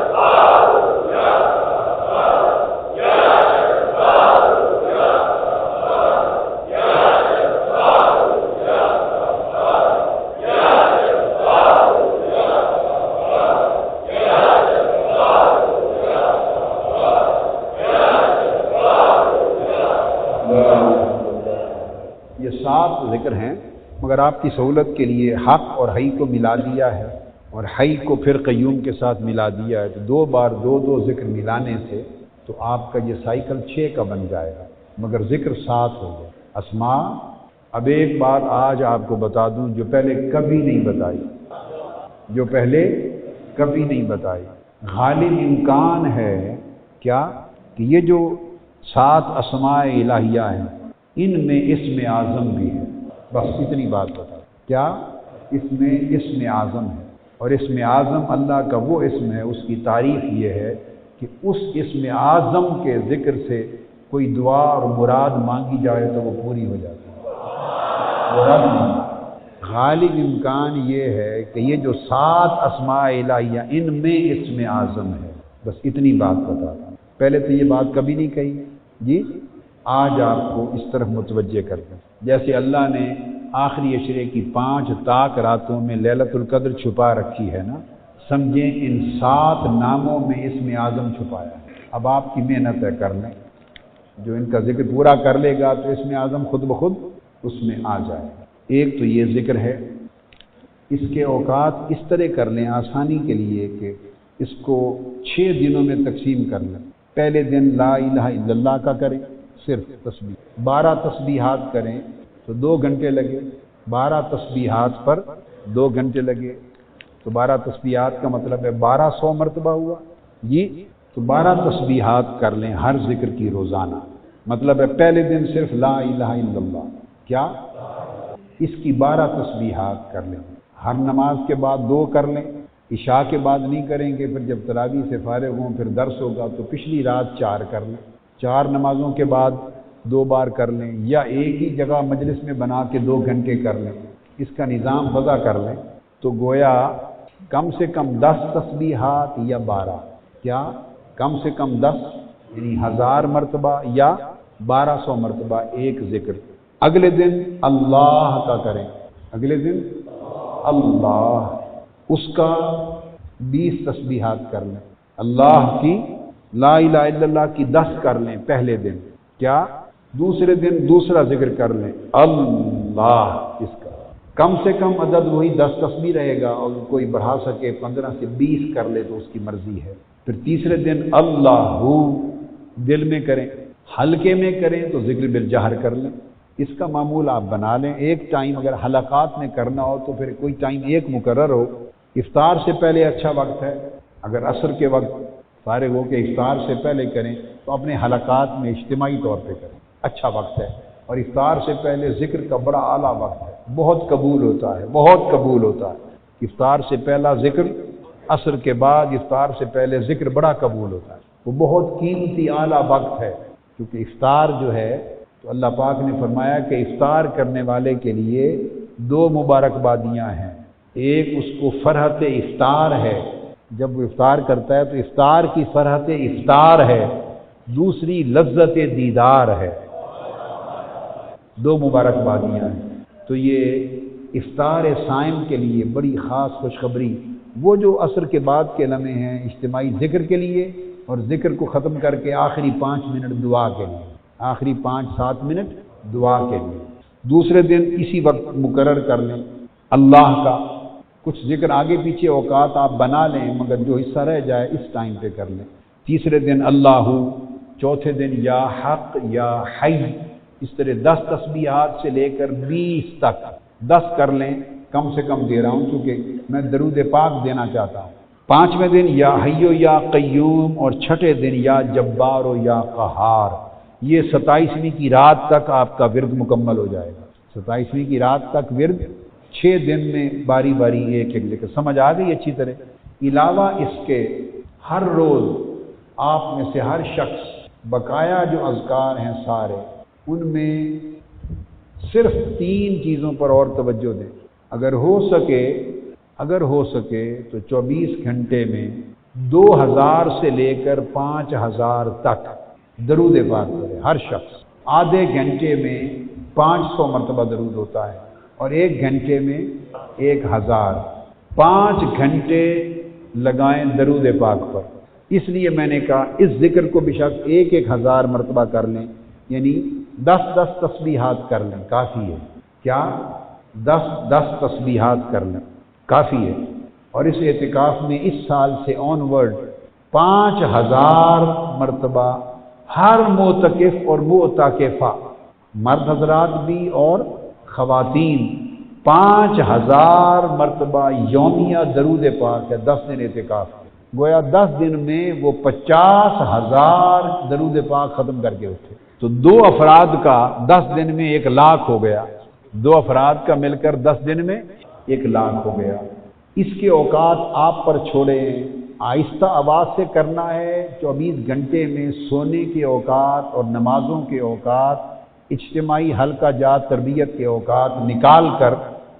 جبار یا قہار، یا جبار یا قہار، یا جبار ذکر ہیں، مگر آپ کی سہولت کے لیے حق اور حی کو ملا دیا ہے اور حی کو پھر قیوم کے ساتھ ملا دیا ہے، تو 2 بار 2 ذکر ملانے سے تو آپ کا یہ سائیکل 6 کا بن جائے گا، مگر ذکر 7 ہو گئے اسماء۔ اب ایک بات آج آپ کو بتا دوں جو پہلے کبھی نہیں بتائی، جو پہلے کبھی نہیں بتائی۔ غالب امکان ہے کیا کہ یہ جو 7 اسماء الہیہ ہیں ان میں اسم اعظم بھی ہے، بس اتنی بات بتا۔ کیا اس میں اسم اعظم ہے؟ اور اسم اعظم اللہ کا وہ اسم ہے، اس کی تعریف یہ ہے کہ اس اسم اعظم کے ذکر سے کوئی دعا اور مراد مانگی جائے تو وہ پوری ہو جاتی ہے۔ مراد نہیں۔ غالب امکان یہ ہے کہ یہ جو 7 اسماء الہیہ ان میں اسم اعظم ہے، بس اتنی بات بتا دوں۔ پہلے تو یہ بات کبھی نہیں کہی جی، آج آپ کو اس طرف متوجہ کر دیں۔ جیسے اللہ نے آخری عشرے کی 5 طاق راتوں میں لیلۃ القدر چھپا رکھی ہے نا، سمجھیں ان 7 ناموں میں اسم اعظم چھپایا ہے۔ اب آپ کی محنت ہے کر لیں، جو ان کا ذکر پورا کر لے گا تو اسم اعظم خود بخود اس میں آ جائے گا۔ ایک تو یہ ذکر ہے، اس کے اوقات اس طرح کر لیں آسانی کے لیے کہ اس کو 6 دنوں میں تقسیم کر لیں۔ پہلے دن لا الہ الا اللہ کا کریں، صرف تسبیح 12 تسبیحات کریں تو 2 گھنٹے لگے، 12 تسبیحات پر 2 گھنٹے لگے، تو 12 تسبیحات کا مطلب ہے 1200 مرتبہ ہوا جی، تو 12 تسبیحات کر لیں ہر ذکر کی روزانہ۔ مطلب ہے پہلے دن صرف لا الہ الا اللہ، کیا اس کی 12 تسبیحات کر لیں، ہر نماز کے بعد 2 کر لیں، عشاء کے بعد نہیں کریں گے، پھر جب تراویح سے فارغ ہوں پھر درس ہوگا تو پچھلی رات 4 کر لیں، 4 نمازوں کے بعد 2 بار کر لیں، یا ایک ہی جگہ مجلس میں بنا کے 2 گھنٹے کر لیں۔ اس کا نظام وضع کر لیں تو گویا کم سے کم 10 تسبیحات یا 12، کیا کم سے کم 10 یعنی 1000 مرتبہ یا 1200 مرتبہ ایک ذکر۔ اگلے دن اللہ کا کریں، اگلے دن اللہ، اس کا 20 تسبیحات کر لیں، اللہ کی لا الہ الا اللہ کی 10 کر لیں پہلے دن، کیا دوسرے دن دوسرا ذکر کر لیں اللہ، اس کا کم سے کم عدد وہی 10 تسبیح رہے گا، اور کوئی بڑھا سکے 15 سے 20 کر لے تو اس کی مرضی ہے۔ پھر تیسرے دن اللہ دل میں کریں، ہلکے میں کریں تو ذکر بالجہر کر لیں۔ اس کا معمول آپ بنا لیں، ایک ٹائم اگر حلقات میں کرنا ہو تو پھر کوئی ٹائم ایک مقرر ہو، افطار سے پہلے اچھا وقت ہے، اگر عصر کے وقت فارغ ہو کے افطار سے پہلے کریں تو اپنے حلقات میں اجتماعی طور پہ کریں، اچھا وقت ہے۔ اور افطار سے پہلے ذکر کا بڑا اعلیٰ وقت ہے، بہت قبول ہوتا ہے، بہت قبول ہوتا ہے۔ افطار سے پہلا ذکر، عصر کے بعد افطار سے پہلے ذکر بڑا قبول ہوتا ہے، وہ بہت قیمتی اعلیٰ وقت ہے، کیونکہ افطار جو ہے تو اللہ پاک نے فرمایا کہ افطار کرنے والے کے لیے 2 مبارکبادیاں ہیں، ایک اس کو فرحت افطار ہے، جب وہ افطار کرتا ہے تو افطار کی فرحت افطار ہے، دوسری لذت دیدار ہے، 2 مبارکبادیاں ہیں۔ تو یہ افطار صائم کے لیے بڑی خاص خوشخبری، وہ جو عصر کے بعد کے لمحے ہیں اجتماعی ذکر کے لیے، اور ذکر کو ختم کر کے آخری 5 منٹ دعا کے لیے، آخری 5-7 منٹ دعا کے لیے۔ دوسرے دن اسی وقت مقرر کر لیں اللہ کا، کچھ ذکر آگے پیچھے اوقات آپ بنا لیں مگر جو حصہ رہ جائے اس ٹائم پہ کر لیں۔ تیسرے دن اللہ، چوتھے دن یا حق یا حی، اس طرح 10 تسبیحات سے لے کر 20 تک 10 کر لیں، کم سے کم دے رہا ہوں کیونکہ میں درود پاک دینا چاہتا ہوں۔ 5ویں دن یا حی یا قیوم، اور 6ٹھے دن یا جبار یا قہار۔ یہ 27ویں کی رات تک آپ کا ورد مکمل ہو جائے گا، 27ویں کی رات تک ورد، 6 دن میں باری باری ایک ایک لے کر۔ سمجھ آ گئی اچھی طرح؟ علاوہ اس کے ہر روز آپ میں سے ہر شخص بقایا جو اذکار ہیں سارے، ان میں صرف 3 چیزوں پر اور توجہ دیں۔ اگر ہو سکے تو 24 گھنٹے میں 2000 سے لے کر 5000 تک درود پاک کرے ہر شخص۔ آدھے گھنٹے میں 500 مرتبہ درود ہوتا ہے، اور 1 گھنٹے میں 1000۔ 5 گھنٹے لگائیں درود پاک پر۔ اس لیے میں نے کہا اس ذکر کو بے شک 1000 مرتبہ کر لیں، یعنی 10 تسبیحات کر لیں، کافی ہے۔ کیا 10 تسبیحات کرنا کافی ہے۔ اور اس اعتکاف میں اس سال سے آن ورڈ 5000 مرتبہ ہر معتکف اور معتکفہ، مرد حضرات بھی اور خواتین، 5000 مرتبہ یومیہ درود پاک ہے 10 دن اعتکاف ہے۔ گویا 10 دن میں وہ 50,000 درود پاک ختم کر کے اٹھے۔ تو 2 افراد کا 10 دن میں 1,00,000 ہو گیا، 2 افراد کا مل کر 10 دن میں 1,00,000 ہو گیا۔ اس کے اوقات آپ پر چھوڑے ہیں، آہستہ آواز سے کرنا ہے۔ 24 گھنٹے میں سونے کے اوقات اور نمازوں کے اوقات، اجتماعی حلقہ جات تربیت کے اوقات نکال کر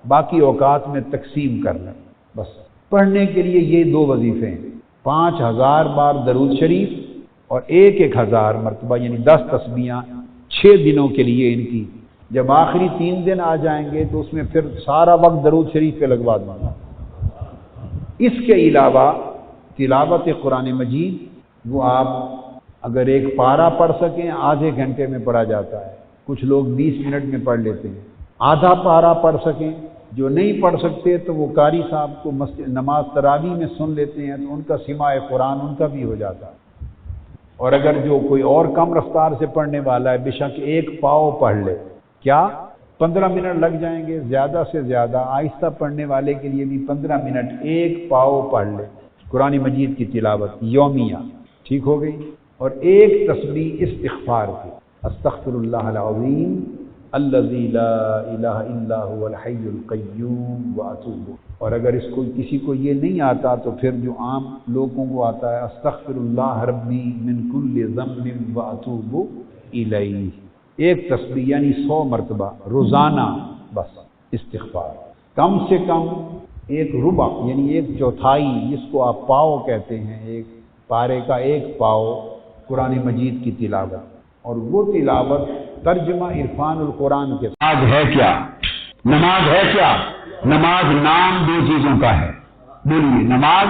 باقی اوقات میں تقسیم کر لیں۔ بس پڑھنے کے لیے یہ 2 وظیفے ہیں، 5000 بار درود شریف اور 1,000 مرتبہ یعنی 10 تسبیحاں 6 دنوں کے لیے ان کی۔ جب آخری 3 دن آ جائیں گے تو اس میں پھر سارا وقت درود شریف پہ لگوا دوں گا۔ اس کے علاوہ تلاوت قرآن مجید، وہ آپ اگر ایک پارہ پڑھ سکیں آدھے گھنٹے میں پڑھا جاتا ہے، کچھ لوگ 20 منٹ میں پڑھ لیتے ہیں۔ آدھا پارہ پڑھ سکیں، جو نہیں پڑھ سکتے تو وہ قاری صاحب کو نماز تراویح میں سن لیتے ہیں تو ان کا سماع قرآن ان کا بھی ہو جاتا ہے۔ اور اگر جو کوئی اور کم رفتار سے پڑھنے والا ہے بے شک 1 پاؤ پڑھ لے، کیا 15 منٹ لگ جائیں گے، زیادہ سے زیادہ آہستہ پڑھنے والے کے لیے بھی 15 منٹ 1 پاؤ پڑھ لے قرآن مجید کی تلاوت یومیہ، ٹھیک ہو گئی۔ اور 1 تسبیح استغفار کی، استغفر اللہ العظیم الذی لا الہ الا هو الحی القیوم واتوب۔ اور اگر اس کو کسی کو یہ نہیں آتا تو پھر جو عام لوگوں کو آتا ہے استغفر اللہ ربی من کل ذنب واتوب الیہ، 1 تسبیح یعنی 100 مرتبہ روزانہ بس استغفار۔ کم سے کم 1 ربع یعنی 1/4 جس کو آپ پاؤ کہتے ہیں، 1 پارے کا 1 پاؤ قرآن مجید کی تلاوت، اور وہ تلاوت ترجمہ عرفان القرآن کے ساتھ۔ نماز ہے کیا؟ نماز ہے کیا؟ نماز نام 2 چیزوں کا ہے، بولیے نماز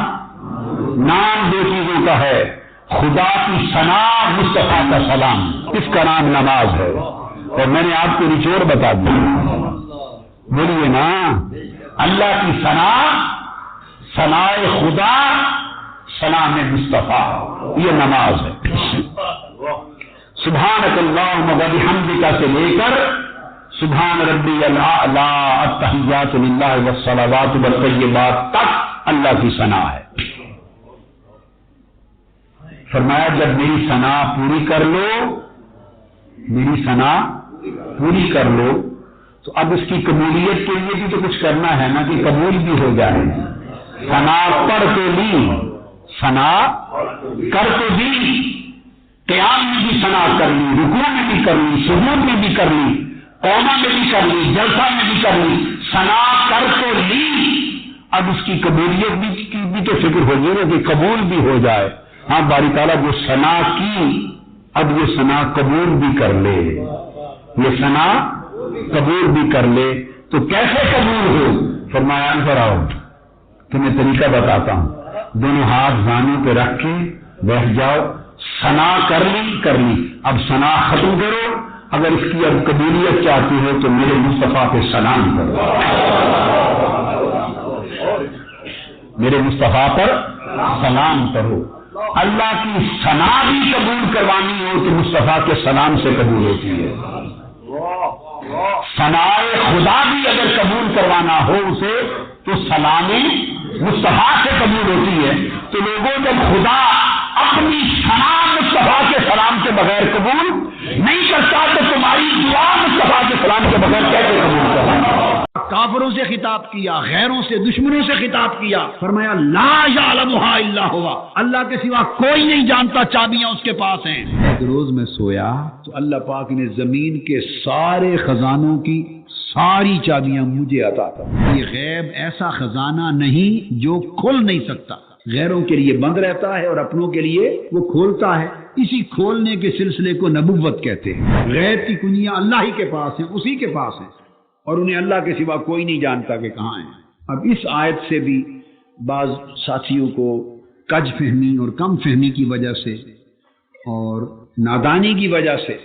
نام 2 چیزوں کا ہے، خدا کی ثنا، مصطفیٰ کا سلام، اس کا نام نماز ہے۔ اور میں نے آپ کو نچوڑ بتا دیا، بولیے نا، اللہ کی ثنا، ثنا خدا، سلام مصطفیٰ، یہ نماز ہے۔ سبحانک اللہم وبحمدک سے لے کر سبحان ربی الاعلی التحیات للہ والصلوات والطیبات تک اللہ کی ثنا ہے۔ فرمایا جب میری ثنا پوری کر لو، میری ثنا پوری کر لو تو اب اس کی قبولیت کے لیے بھی تو کچھ کرنا ہے نا، کہ قبول بھی ہو جائے۔ ثنا پڑھ تو لی، ثنا کر تو دی، قیام میں بھی ثنا کر لی، رکوع میں بھی کر لی، سجود میں بھی کر لی، قوما میں بھی کر لی، جلسہ میں بھی کر لی، ثنا کر تو لی، اب اس کی قبولیت کی بھی تو فکر ہوگی نا کہ قبول بھی ہو جائے۔ ہاں باری تعالیٰ جو ثنا کی اب یہ ثنا قبول بھی کر لے، یہ ثنا قبول بھی کر لے تو کیسے قبول ہو؟ فرمایا ادھر آؤ تمہیں طریقہ بتاتا ہوں، دونوں ہاتھ زانوں پہ رکھ کے بیٹھ جاؤ، ثنا کر لی، اب ثنا ختم کرو، اگر اس کی اب قبولیت چاہتی ہو تو میرے مصطفیٰ پہ سلام کرو، میرے مصطفیٰ پر سلام کرو۔ اللہ کی ثنا بھی قبول کروانی ہو تو مصطفیٰ کے سلام سے قبول ہوتی ہے، ثنا خدا بھی اگر قبول کروانا ہو اسے تو سلام مصطفیٰ سے قبول ہوتی ہے۔ تو لوگوں جب خدا اپنی ثنا مصطفیٰ کے سلام کے بغیر قبول نہیں کرتا تو تمہاری دعا مصطفیٰ کے سلام کے بغیر کیسے قبول کرنا؟ کافروں سے خطاب کیا، غیروں سے، دشمنوں سے خطاب کیا، فرمایا لا یعلمها الا هو، اللہ کے سوا کوئی نہیں جانتا، چابیاں اس کے پاس ہیں۔ ایک روز میں سویا تو اللہ پاک نے زمین کے سارے خزانوں کی ساری چابیاں مجھے عطا کر۔ یہ غیب ایسا خزانہ نہیں جو کھل نہیں سکتا، غیروں کے لیے بند رہتا ہے اور اپنوں کے لیے وہ کھولتا ہے۔ اسی کھولنے کے سلسلے کو نبوت کہتے ہیں۔ غیب کی کنجیاں اللہ ہی کے پاس ہیں، اسی کے پاس ہیں، اور انہیں اللہ کے سوا کوئی نہیں جانتا کہ کہاں ہیں۔ اب اس آیت سے بھی بعض ساتھیوں کو کج فہمی اور کم فہمی کی وجہ سے اور نادانی کی وجہ سے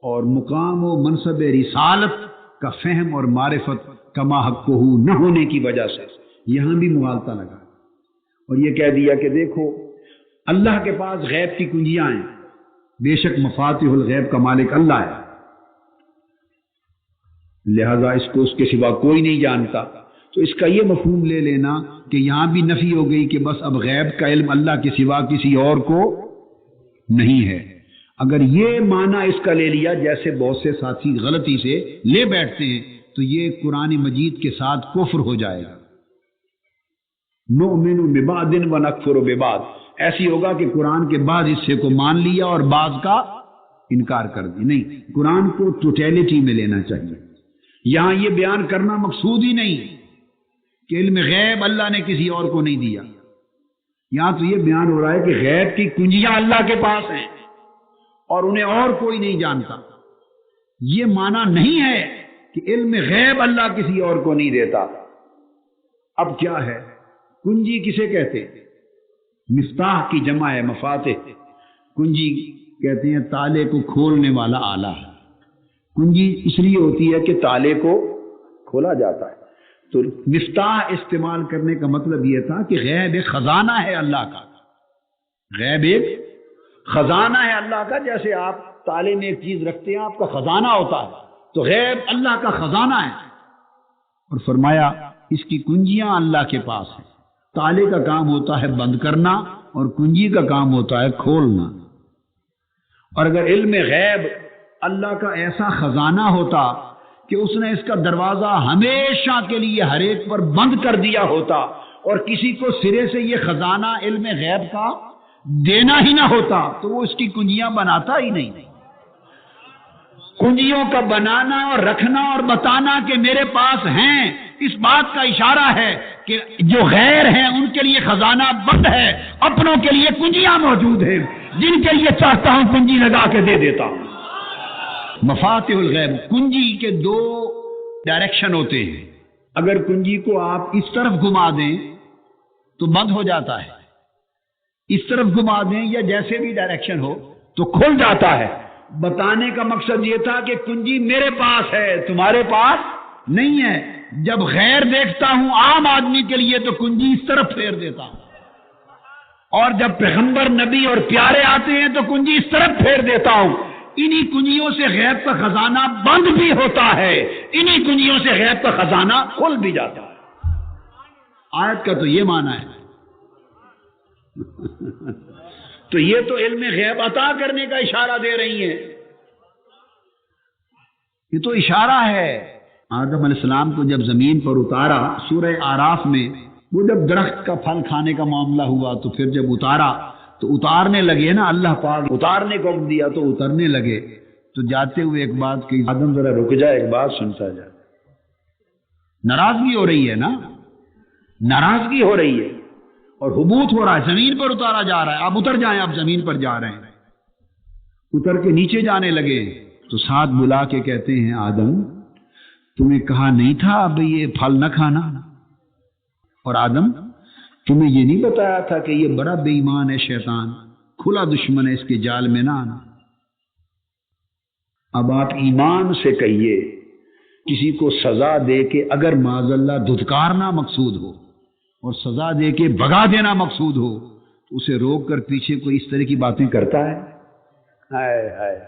اور مقام و منصب رسالت کا فہم اور معرفت کما حق ہو نہ ہونے کی وجہ سے یہاں بھی مغالطہ لگا اور یہ کہہ دیا کہ دیکھو اللہ کے پاس غیب کی کنجیاں ہیں، بے شک مفاتیح الغیب کا مالک اللہ ہے، لہذا اس کو اس کے سوا کوئی نہیں جانتا. تو اس کا یہ مفہوم لے لینا کہ یہاں بھی نفی ہو گئی کہ بس اب غیب کا علم اللہ کے سوا کسی اور کو نہیں ہے. اگر یہ معنی اس کا لے لیا جیسے بہت سے ساتھی غلطی سے لے بیٹھتے ہیں تو یہ قرآن مجید کے ساتھ کفر ہو جائے گا. نؤمن ببعض ونکفر ببعض، ایسی ہوگا کہ قرآن کے بعض حصے کو مان لیا اور بعض کا انکار کر دیا. نہیں، قرآن کو ٹوٹیلٹی میں لینا چاہیے. یہاں یہ بیان کرنا مقصود ہی نہیں کہ علم غیب اللہ نے کسی اور کو نہیں دیا. یہاں تو یہ بیان ہو رہا ہے کہ غیب کی کنجیاں اللہ کے پاس ہیں اور انہیں اور کوئی نہیں جانتا. یہ معنی نہیں ہے کہ علم غیب اللہ کسی اور کو نہیں دیتا. اب کیا ہے کنجی کسے کہتے ہیں؟ مفتاح کی جمع ہے مفاتح. کنجی کہتے ہیں تالے کو کھولنے والا آلہ ہے. کنجی اس لیے ہوتی ہے کہ تالے کو کھولا جاتا ہے. تو مفتاح استعمال کرنے کا مطلب یہ تھا کہ غیب ایک خزانہ ہے اللہ کا. غیب ایک خزانہ ہے اللہ کا، جیسے آپ تالے میں ایک چیز رکھتے ہیں آپ کا خزانہ ہوتا ہے، تو غیب اللہ کا خزانہ ہے. اور فرمایا اس کی کنجیاں اللہ کے پاس ہیں. تالے کا کام ہوتا ہے بند کرنا اور کنجی کا کام ہوتا ہے کھولنا. اور اگر علم غیب اللہ کا ایسا خزانہ ہوتا کہ اس نے اس کا دروازہ ہمیشہ کے لیے ہر ایک پر بند کر دیا ہوتا اور کسی کو سرے سے یہ خزانہ علم غیب کا دینا ہی نہ ہوتا تو وہ اس کی کنجیاں بناتا ہی نہیں. کنجیوں کا بنانا اور رکھنا اور بتانا کہ میرے پاس ہیں، اس بات کا اشارہ ہے کہ جو غیر ہیں ان کے لیے خزانہ بند ہے، اپنوں کے لیے کنجیاں موجود ہیں جن کے لیے چاہتا ہوں کنجی لگا کے دے دیتا ہوں. مفاتیح الغیب، کنجی کے دو ڈائریکشن ہوتے ہیں. اگر کنجی کو آپ اس طرف گھما دیں تو بند ہو جاتا ہے، اس طرف گھما دیں یا جیسے بھی ڈائریکشن ہو تو کھل جاتا ہے. بتانے کا مقصد یہ تھا کہ کنجی میرے پاس ہے تمہارے پاس نہیں ہے. جب غیر دیکھتا ہوں عام آدمی کے لیے تو کنجی اس طرف پھیر دیتا ہوں، اور جب پیغمبر نبی اور پیارے آتے ہیں تو کنجی اس طرف پھیر دیتا ہوں. انہی کنجیوں سے غیب کا خزانہ بند بھی ہوتا ہے، انہی کنجیوں سے غیب کا خزانہ کھل بھی جاتا ہے. آیت کا تو یہ معنی ہے. تو یہ تو علم غیب عطا کرنے کا اشارہ دے رہی ہیں. یہ تو اشارہ ہے. آدم علیہ السلام کو جب زمین پر اتارا سورہ اعراف میں، وہ جب درخت کا پھل کھانے کا معاملہ ہوا تو پھر جب اتارا تو اتارنے لگے نا، اللہ پاک اتارنے کو حکم دیا تو اترنے لگے. تو جاتے ہوئے ایک بات کہ آدم ذرا رک جائے، ایک بات سنتا جا. ناراضگی ہو رہی ہے نا، ناراضگی ہو رہی ہے اور حبوط ہو رہا ہے، زمین پر اتارا جا رہا ہے. آپ اتر جائیں، آپ زمین پر جا رہے ہیں. اتر کے نیچے جانے لگے تو ساتھ بلا کے کہتے ہیں آدم تمہیں کہا نہیں تھا اب یہ پھل نہ کھانا؟ اور آدم تمہیں یہ نہیں بتایا تھا کہ یہ بڑا بے ایمان ہے، شیطان کھلا دشمن ہے، اس کے جال میں نہ آنا. اب آپ ایمان سے کہیے کسی کو سزا دے کے اگر معاذ اللہ دھتکارنا مقصود ہو اور سزا دے کے بھگا دینا مقصود ہو تو اسے روک کر پیچھے کوئی اس طرح کی باتیں کرتا ہے؟ ہائے ہائے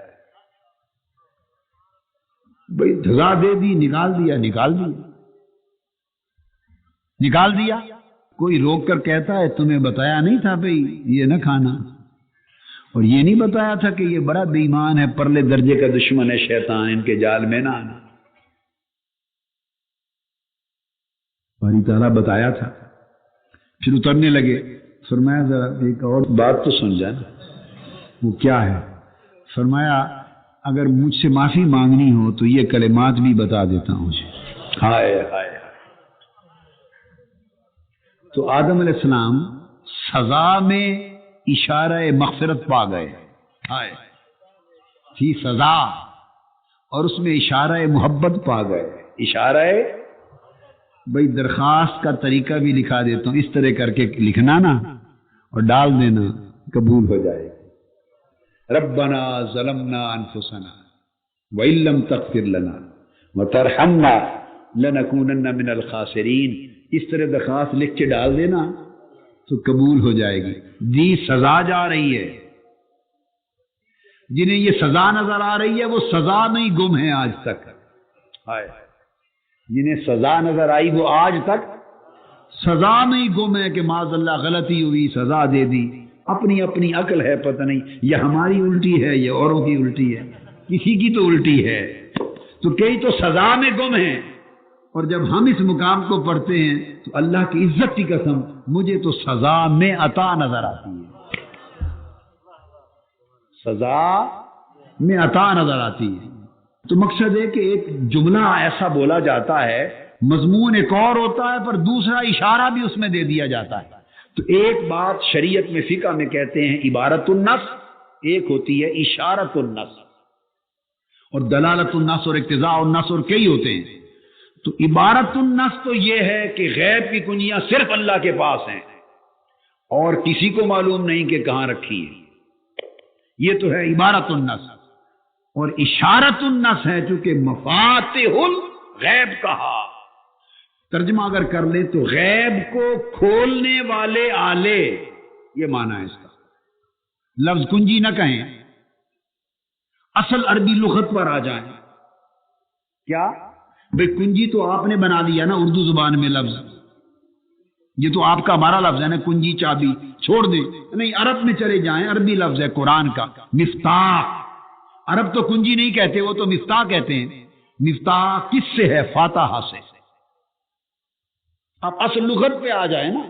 بھائی، دھگا دے دی، نکال دیا. کوئی روک کر کہتا ہے تمہیں بتایا نہیں تھا بھائی یہ نہ کھانا، اور یہ نہیں بتایا تھا کہ یہ بڑا بے ایمان ہے، پرلے درجے کا دشمن ہے شیطان، ان کے جال میں نہ آنا. باری تعالیٰ بتایا تھا. پھر اترنے لگے. فرمایا ذرا ایک اور بات تو سن جانا. وہ کیا ہے؟ فرمایا اگر مجھ سے معافی مانگنی ہو تو یہ کلمات بھی بتا دیتا ہوں. ہائے ہائے. تو آدم علیہ السلام سزا میں اشارہ مغفرت پا گئے. ہائے تھی سزا اور اس میں اشارہ محبت پا گئے. اشارہ بھائی درخواست کا طریقہ بھی لکھا دیتا ہوں، اس طرح کر کے لکھنا نا اور ڈال دینا، قبول ہو جائے. ربنا ظلمنا انفسنا وان لم تغفر لنا وَتَرْحَمْنَا لَنَكُونَنَّ مِنَ الْخَاسِرِينَ، اس طرح درخواست لکھ کے ڈال دینا تو قبول ہو جائے گی. جی سزا جا رہی ہے، جنہیں یہ سزا نظر آ رہی ہے وہ سزا میں ہی گم ہیں آج تک. جنہیں سزا نظر آئی وہ آج تک سزا میں ہی گم ہے کہ معاذ اللہ غلطی ہوئی سزا دے دی. اپنی اپنی عقل ہے، پتہ نہیں یہ ہماری الٹی ہے یہ اوروں کی الٹی ہے، کسی کی تو الٹی ہے. تو کئی تو سزا میں گم ہیں، اور جب ہم اس مقام کو پڑھتے ہیں تو اللہ کی عزت کی قسم مجھے تو سزا میں عطا نظر آتی ہے، سزا میں عطا نظر آتی ہے. تو مقصد ہے کہ ایک جملہ ایسا بولا جاتا ہے، مضمون ایک اور ہوتا ہے پر دوسرا اشارہ بھی اس میں دے دیا جاتا ہے. تو ایک بات شریعت میں فقہ میں کہتے ہیں عبارت النص، ایک ہوتی ہے اشارت النص، اور دلالت النص اور اقتضاء النص اور کئی ہوتے ہیں. تو عبارت النص تو یہ ہے کہ غیب کی کنجیاں صرف اللہ کے پاس ہیں اور کسی کو معلوم نہیں کہ کہاں رکھی ہے، یہ تو ہے عبارت النص. اور اشارت النص ہے چونکہ مفاتح الغیب کہا، ترجمہ اگر کر لیں تو غیب کو کھولنے والے آلے، یہ معنی ہے اس کا. لفظ کنجی نہ کہیں، اصل عربی لغت پر آ جائیں. کیا بھئی کنجی تو آپ نے بنا دیا نا اردو زبان میں لفظ، یہ تو آپ کا ہمارا لفظ ہے نا کنجی چابی، چھوڑ دیں. نہیں عرب میں چلے جائیں، عربی لفظ ہے قرآن کا مفتاح. عرب تو کنجی نہیں کہتے، وہ تو مفتاح کہتے ہیں. مفتاح کس سے ہے؟ فاتحہ سے. اب اصل لغت پہ آ جائیں نا،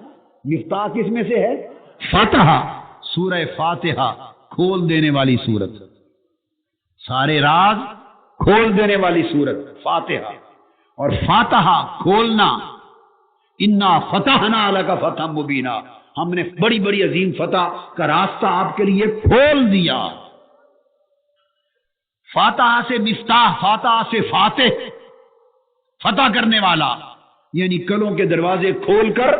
مفتاح کس میں سے ہے؟ فاتحہ. سورہ فاتحہ کھول دینے والی سورت، سارے راز کھول دینے والی سورت فاتحہ. اور فاتحہ کھولنا، انا فتحنا لک فتحا مبینا، ہم نے بڑی بڑی عظیم فتح کا راستہ آپ کے لیے کھول دیا. فاتحہ سے مفتاح، فاتحہ سے فاتح، فتح کرنے والا، یعنی کلوں کے دروازے کھول کر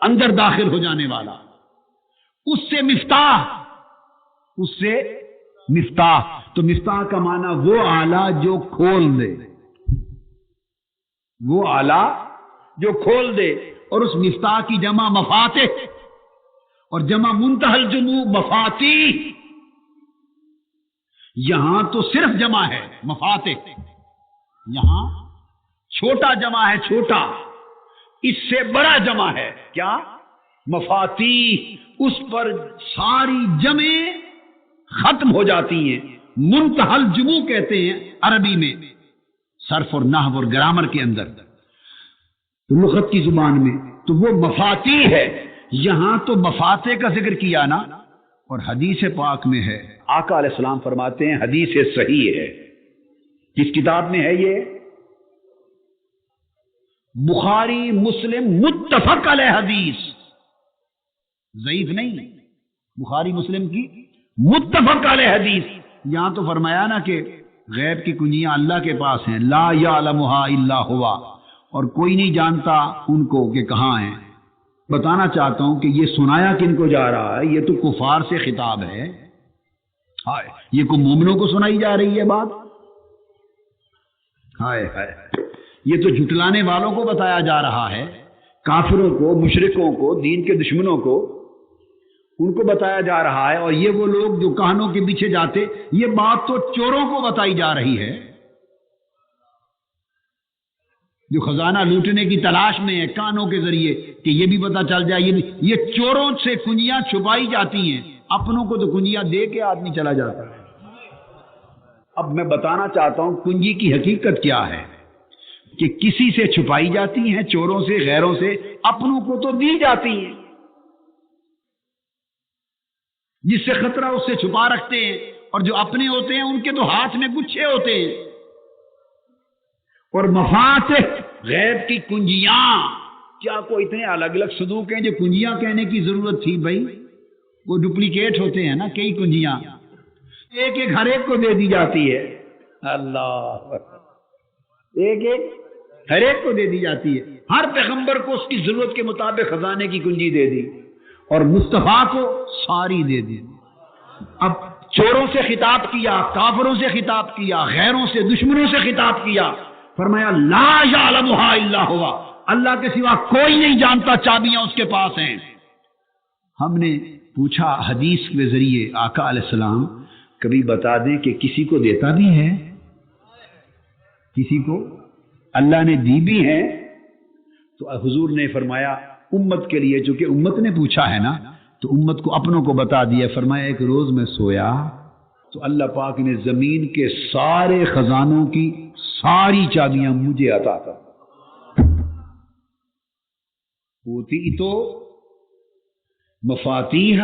اندر داخل ہو جانے والا. اس سے مفتاح، اس سے مفتاح. تو مفتاح کا معنی وہ آلہ جو کھول دے، وہ آلہ جو کھول دے. اور اس مفتاح کی جمع مفاتح اور جمع منتہی الجموع مفاتیح. یہاں تو صرف جمع ہے مفاتح، یہاں چھوٹا جمع ہے، چھوٹا. اس سے بڑا جمع ہے کیا؟ مفاتیح. اس پر ساری جمعیں ختم ہو جاتی ہیں. منتہی الجموع کہتے ہیں عربی میں، صرف اور نحو اور گرامر کے اندر، تو لغت کی زبان میں تو وہ مفاتیح ہے. یہاں تو مفاتح کا ذکر کیا نا. اور حدیث پاک میں ہے، آقا علیہ السلام فرماتے ہیں، حدیث صحیح ہے. کس کتاب میں ہے یہ؟ بخاری مسلم متفق علیہ حدیث، ضعیف نہیں، بخاری مسلم کی متفق علیہ حدیث. یہاں تو فرمایا نا کہ غیب کی کنجیاں اللہ کے پاس ہیں، لا یعلمھا الا ہوا، اور کوئی نہیں جانتا ان کو کہ کہاں ہیں. بتانا چاہتا ہوں کہ یہ سنایا کن کو جا رہا ہے؟ یہ تو کفار سے خطاب ہے. ہائے، یہ کو مومنوں کو سنائی جا رہی ہے بات. ہائے ہائے، یہ تو جھٹلانے والوں کو بتایا جا رہا ہے، کافروں کو، مشرکوں کو، دین کے دشمنوں کو، ان کو بتایا جا رہا ہے. اور یہ وہ لوگ جو کہانوں کے پیچھے جاتے، یہ بات تو چوروں کو بتائی جا رہی ہے جو خزانہ لوٹنے کی تلاش میں ہے کانوں کے ذریعے، کہ یہ بھی پتہ چل جائے. یہ چوروں سے کنجیاں چھپائی جاتی ہیں، اپنوں کو تو کنجیاں دے کے آدمی چلا جاتا ہے. اب میں بتانا چاہتا ہوں کنجی کی حقیقت کیا ہے، کہ کسی سے چھپائی جاتی ہیں، چوروں سے، غیروں سے، اپنوں کو تو دی جاتی ہیں. جس سے خطرہ اس سے چھپا رکھتے ہیں، اور جو اپنے ہوتے ہیں ان کے تو ہاتھ میں گچھے ہوتے ہیں. اور مفاتح غیب کی کنجیاں، کیا کوئی اتنے الگ الگ صندوق ہیں جو کنجیاں کہنے کی ضرورت تھی؟ بھائی وہ ڈپلیکیٹ ہوتے ہیں نا کئی کنجیاں، ایک ایک ہر ایک کو دے دی جاتی ہے. اللہ، ایک ایک ہر ایک کو دے دی جاتی ہے. ہر پیغمبر کو اس کی ضرورت کے مطابق خزانے کی کنجی دے دی، اور مصطفیٰ کو ساری دے دی. اب چوروں سے خطاب کیا، کافروں سے خطاب کیا، غیروں سے، دشمنوں سے خطاب کیا، فرمایا لا یعلمھا الا ہوا، اللہ کے سوا کوئی نہیں جانتا، چابیاں اس کے پاس ہیں۔ ہم نے پوچھا حدیث کے ذریعے آقا علیہ السلام کبھی بتا دیں کہ کسی کو دیتا بھی ہے، کسی کو اللہ نے دی بھی ہے؟ تو حضور نے فرمایا امت کے لیے، چونکہ امت نے پوچھا ہے نا تو امت کو اپنوں کو بتا دیا۔ فرمایا ایک روز میں سویا تو اللہ پاک نے زمین کے سارے خزانوں کی ساری چابیاں مجھے عطا کر، ہوتی تو مفاتیح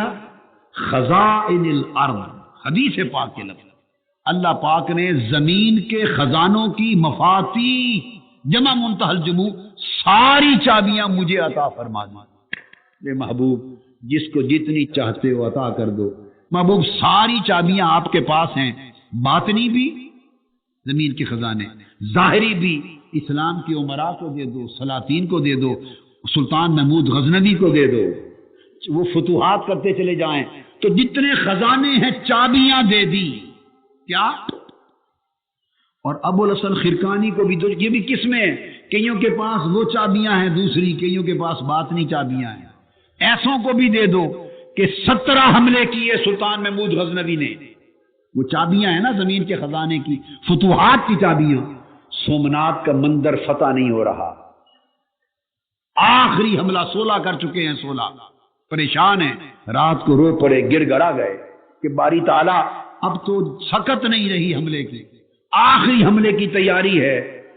خزائن الارض، حدیث پاک کے لفظ، اللہ پاک نے زمین کے خزانوں کی مفاتیح جمع منتہی الجموع ساری چابیاں مجھے عطا فرما دی۔ اے محبوب جس کو جتنی چاہتے ہو عطا کر دو۔ محبوب ساری چابیاں آپ کے پاس ہیں، باطنی بھی زمین کے خزانے، ظاہری بھی اسلام کے عمراء کو دے دو، سلاطین کو دے دو، سلطان محمود غزنوی کو دے دو، وہ فتوحات کرتے چلے جائیں تو جتنے خزانے ہیں چابیاں دے دی۔ کیا؟ اور ابو الحسن خرقانی کو بھی یہ بھی کس میں ہے؟ کئیوں کے پاس وہ چابیاں ہیں دوسری، کئیوں کے پاس باطنی چابیاں ہیں۔ ایسوں کو بھی دے دو کہ 17 حملے کیے سلطان محمود غزنوی نے، وہ چابیاں ہیں نا زمین کے خزانے کی، فتوحات کی چابیاں۔ سومنات کا مندر فتح نہیں ہو رہا، آخری حملہ 16 کر چکے ہیں، 16 پریشان ہیں، رات کو رو پڑے، گر گڑا گئے کہ باری تعالیٰ اب تو سکت نہیں رہی حملے کی، آخری حملے کی تیاری ہے،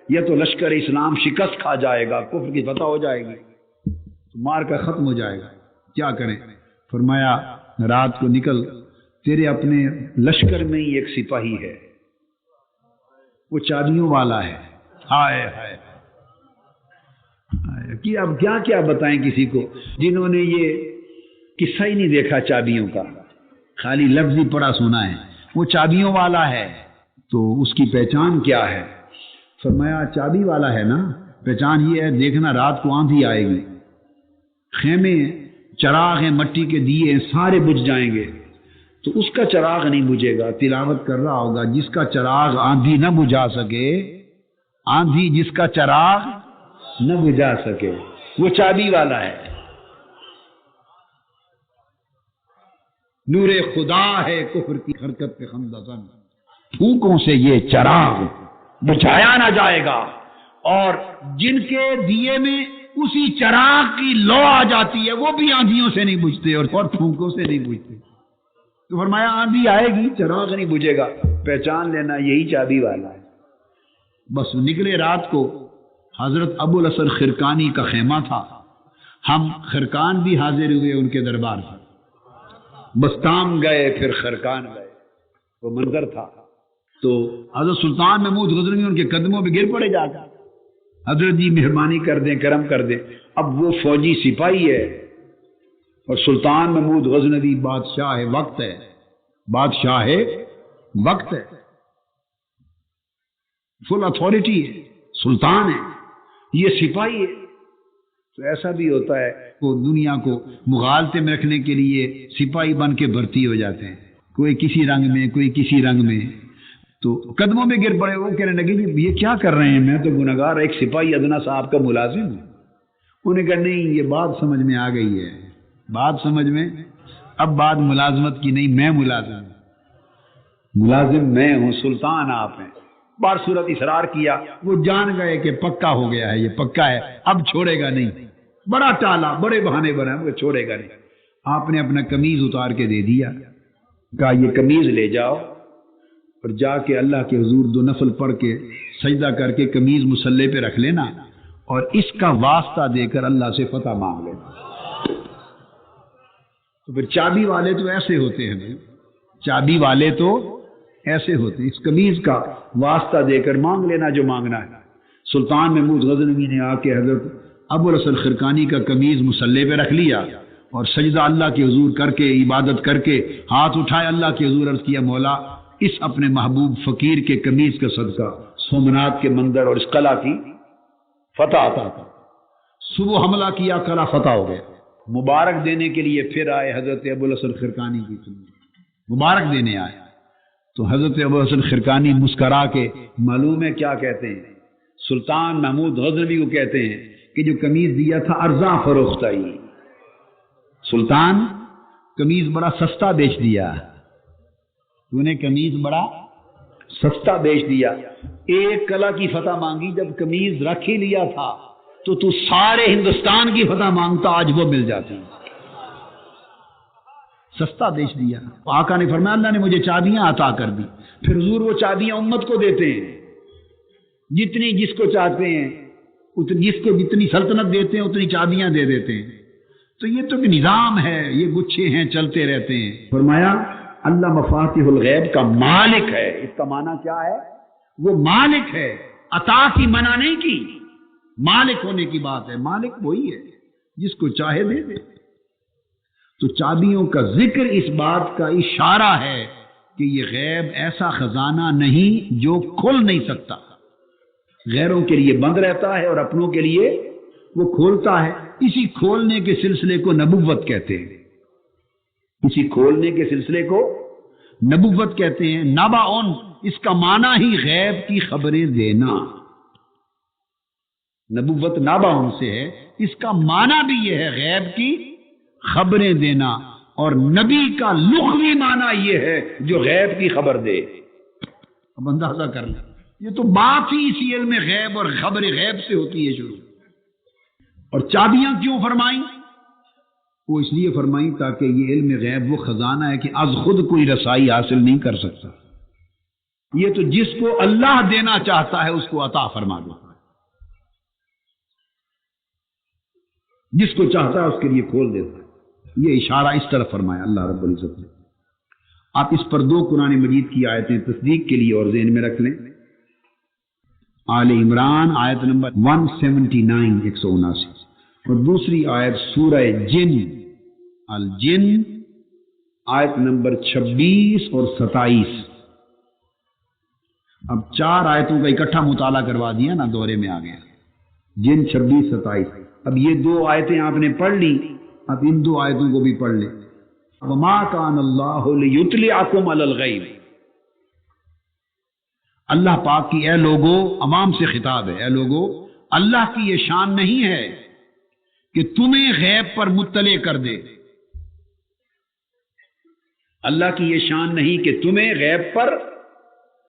یہ تو لشکر اسلام شکست کھا جائے گا، کفر کی فتح ہو جائے گی، تو مار کر ختم ہو جائے گا، کیا کریں؟ فرمایا رات کو نکل، تیرے اپنے لشکر میں ہی ایک سپاہی ہے، وہ چابیوں والا ہے، ہائے ہائے کہ اب کیا کیا بتائیں کسی کو جنہوں نے یہ قصہ ہی نہیں دیکھا چابیوں کا، خالی لفظ ہی پڑا سنا ہے۔ وہ چابیوں والا ہے تو اس کی پہچان کیا ہے؟ فرمایا چابی والا ہے نا، پہچان یہ ہے، دیکھنا رات کو آندھی آئے گی، خیمے چراغ ہیں، مٹی کے دیے ہیں، سارے بجھ جائیں گے، تو اس کا چراغ نہیں بجھے گا، تلاوت کر رہا ہوگا، جس کا چراغ آندھی نہ بجھا سکے، آندھی جس کا چراغ نہ بجھا سکے، وہ چابی والا ہے۔ نور خدا ہے کفر کی حرکت پہ خمدہ زن، پھونکوں سے یہ چراغ بجھایا نہ جائے گا، اور جن کے دیے میں اسی چراغ کی لو آ جاتی ہے وہ بھی آندھیوں سے نہیں بجھتے اور پھونکوں سے نہیں بجھتے۔ تو فرمایا آندھی آئے گی چراغ نہیں بجھے گا، پہچان لینا یہی چابی والا ہے۔ بس نکلے رات کو، حضرت ابو الحسن خرقانی کا خیمہ تھا، ہم خرقان بھی حاضر ہوئے ان کے دربار پر، بستام گئے پھر خرقان گئے، وہ منظر تھا۔ تو حضرت سلطان محمود غزنوی ان کے قدموں پہ گر پڑے جا کر، حضرت جی مہربانی کر دیں، کرم کر دیں۔ اب وہ فوجی سپاہی ہے اور سلطان محمود غزنوی بادشاہ وقت ہے، بادشاہ وقت ہے، فل اتھارٹی ہے، سلطان ہے، یہ سپاہی ہے۔ تو ایسا بھی ہوتا ہے وہ دنیا کو مغالطے میں رکھنے کے لیے سپاہی بن کے بھرتی ہو جاتے ہیں، کوئی کسی رنگ میں کوئی کسی رنگ میں، تو قدموں میں گر پڑے۔ وہ کہنے لگے جی یہ کیا کر رہے ہیں، میں تو گنہگار ایک سپاہی ادنا صاحب کا ملازم ہوں۔ انہیں کہا نہیں یہ بات سمجھ میں آ گئی ہے، بات سمجھ میں، اب بات ملازمت کی نہیں، میں ملازم ہوں، ملازم میں ہوں، سلطان آپ ہیں۔ بار صورت اصرار کیا، وہ جان گئے کہ پکا ہو گیا ہے، یہ پکا ہے، اب چھوڑے گا نہیں، بڑا ٹالا، بڑے بہانے بنا، وہ چھوڑے گا نہیں۔ آپ نے اپنا قمیض اتار کے دے دیا، کہا یہ قمیض لے جاؤ اور جا کے اللہ کے حضور 2 نفل پڑھ کے سجدہ کر کے قمیض مسلح پہ رکھ لینا اور اس کا واسطہ دے کر اللہ سے فتح مانگ لینا۔ تو پھر چابی والے تو ایسے ہوتے ہیں، چابی والے تو ایسے ہوتے ہیں، اس قمیض کا واسطہ دے کر مانگ لینا جو مانگنا ہے۔ سلطان محمود غزنوی نے آ کے حضرت ابو الحسن خرقانی کا قمیض مسلح پہ رکھ لیا اور سجدہ اللہ کے حضور کر کے، عبادت کر کے ہاتھ اٹھائے اللہ کے حضور، عرض کیا مولا اس اپنے محبوب فقیر کے قمیض کا صدقہ سومنات کے مندر اور اس قلعہ کی فتح عطا کر۔ صبح حملہ کیا، قلعہ فتح ہو گیا۔ مبارک دینے کے لیے پھر آئے حضرت ابو الحسن خرقانی کی خدمت، مبارک دینے آئے تو حضرت ابو الحسن خرقانی مسکرا کے، معلوم ہے کیا کہتے ہیں، سلطان محمود غزنوی کو کہتے ہیں کہ جو قمیض دیا تھا ارزاں فروختائی، سلطان قمیض بڑا سستا بیچ دیا، تو نے قمیض بڑا سستا بیچ دیا، ایک کلا کی فتح مانگی، جب قمیض رکھ ہی لیا تھا تو سارے ہندوستان کی فتح مانگتا، آج وہ مل جاتی، سستا بیچ دیا۔ آقا نے فرمایا اللہ نے مجھے چابیاں عطا کر دی، پھر حضور وہ چابیاں امت کو دیتے ہیں، جتنی جس کو چاہتے ہیں، جس کو جتنی سلطنت دیتے ہیں اتنی چابیاں دے دیتے ہیں۔ تو یہ تو ایک نظام ہے، یہ گچھے ہیں چلتے رہتے ہیں۔ فرمایا اللہ مفاتیح الغیب کا مالک ہے، اس کا معنی کیا ہے؟ وہ مالک ہے، عطا کی منع نہیں کی، مالک ہونے کی بات ہے، مالک وہی ہے جس کو چاہے دے دے۔ تو چابیوں کا ذکر اس بات کا اشارہ ہے کہ یہ غیب ایسا خزانہ نہیں جو کھل نہیں سکتا، غیروں کے لیے بند رہتا ہے اور اپنوں کے لیے وہ کھولتا ہے۔ اسی کھولنے کے سلسلے کو نبوت کہتے ہیں، اسی کھولنے کے سلسلے کو نبوت کہتے ہیں۔ نباؤن اس کا معنی ہی غیب کی خبریں دینا، نبوت نباؤن سے ہے، اس کا معنی بھی یہ ہے غیب کی خبریں دینا، اور نبی کا لغوی معنی یہ ہے جو غیب کی خبر دے۔ اب اندازہ کر لیں، یہ تو بات ہی اسی علم غیب اور خبر غیب سے ہوتی ہے شروع۔ اور چابیاں کیوں فرمائیں؟ وہ اس لیے فرمائیں تاکہ یہ علم غیب وہ خزانہ ہے کہ از خود کوئی رسائی حاصل نہیں کر سکتا، یہ تو جس کو اللہ دینا چاہتا ہے اس کو عطا فرما دو، جس کو چاہتا ہے اس کے لیے کھول دیتا ہے۔ یہ اشارہ اس طرف فرمایا اللہ رب العزت نے۔ آپ اس پر 2 قرآن مجید کی آیتیں تصدیق کے لیے اور ذہن میں رکھ لیں۔ آل عمران آیت نمبر 179 179 اور دوسری آیت سورہ جن الجن آیت نمبر 26 اور 27۔ اب 4 آیتوں کا اکٹھا مطالعہ کروا دیا نا، دورے میں آ گیا، جن 26 27۔ اب یہ 2 آیتیں آپ نے پڑھ لی، اب ان 2 آیتوں کو بھی پڑھ لیں۔ وما کان اللہ لیطلعکم علی الغیب، اللہ پاک کی اے لوگو، عوام سے خطاب ہے، اے لوگو اللہ کی یہ شان نہیں ہے کہ تمہیں غیب پر مطلع کر دے، اللہ کی یہ شان نہیں کہ تمہیں غیب پر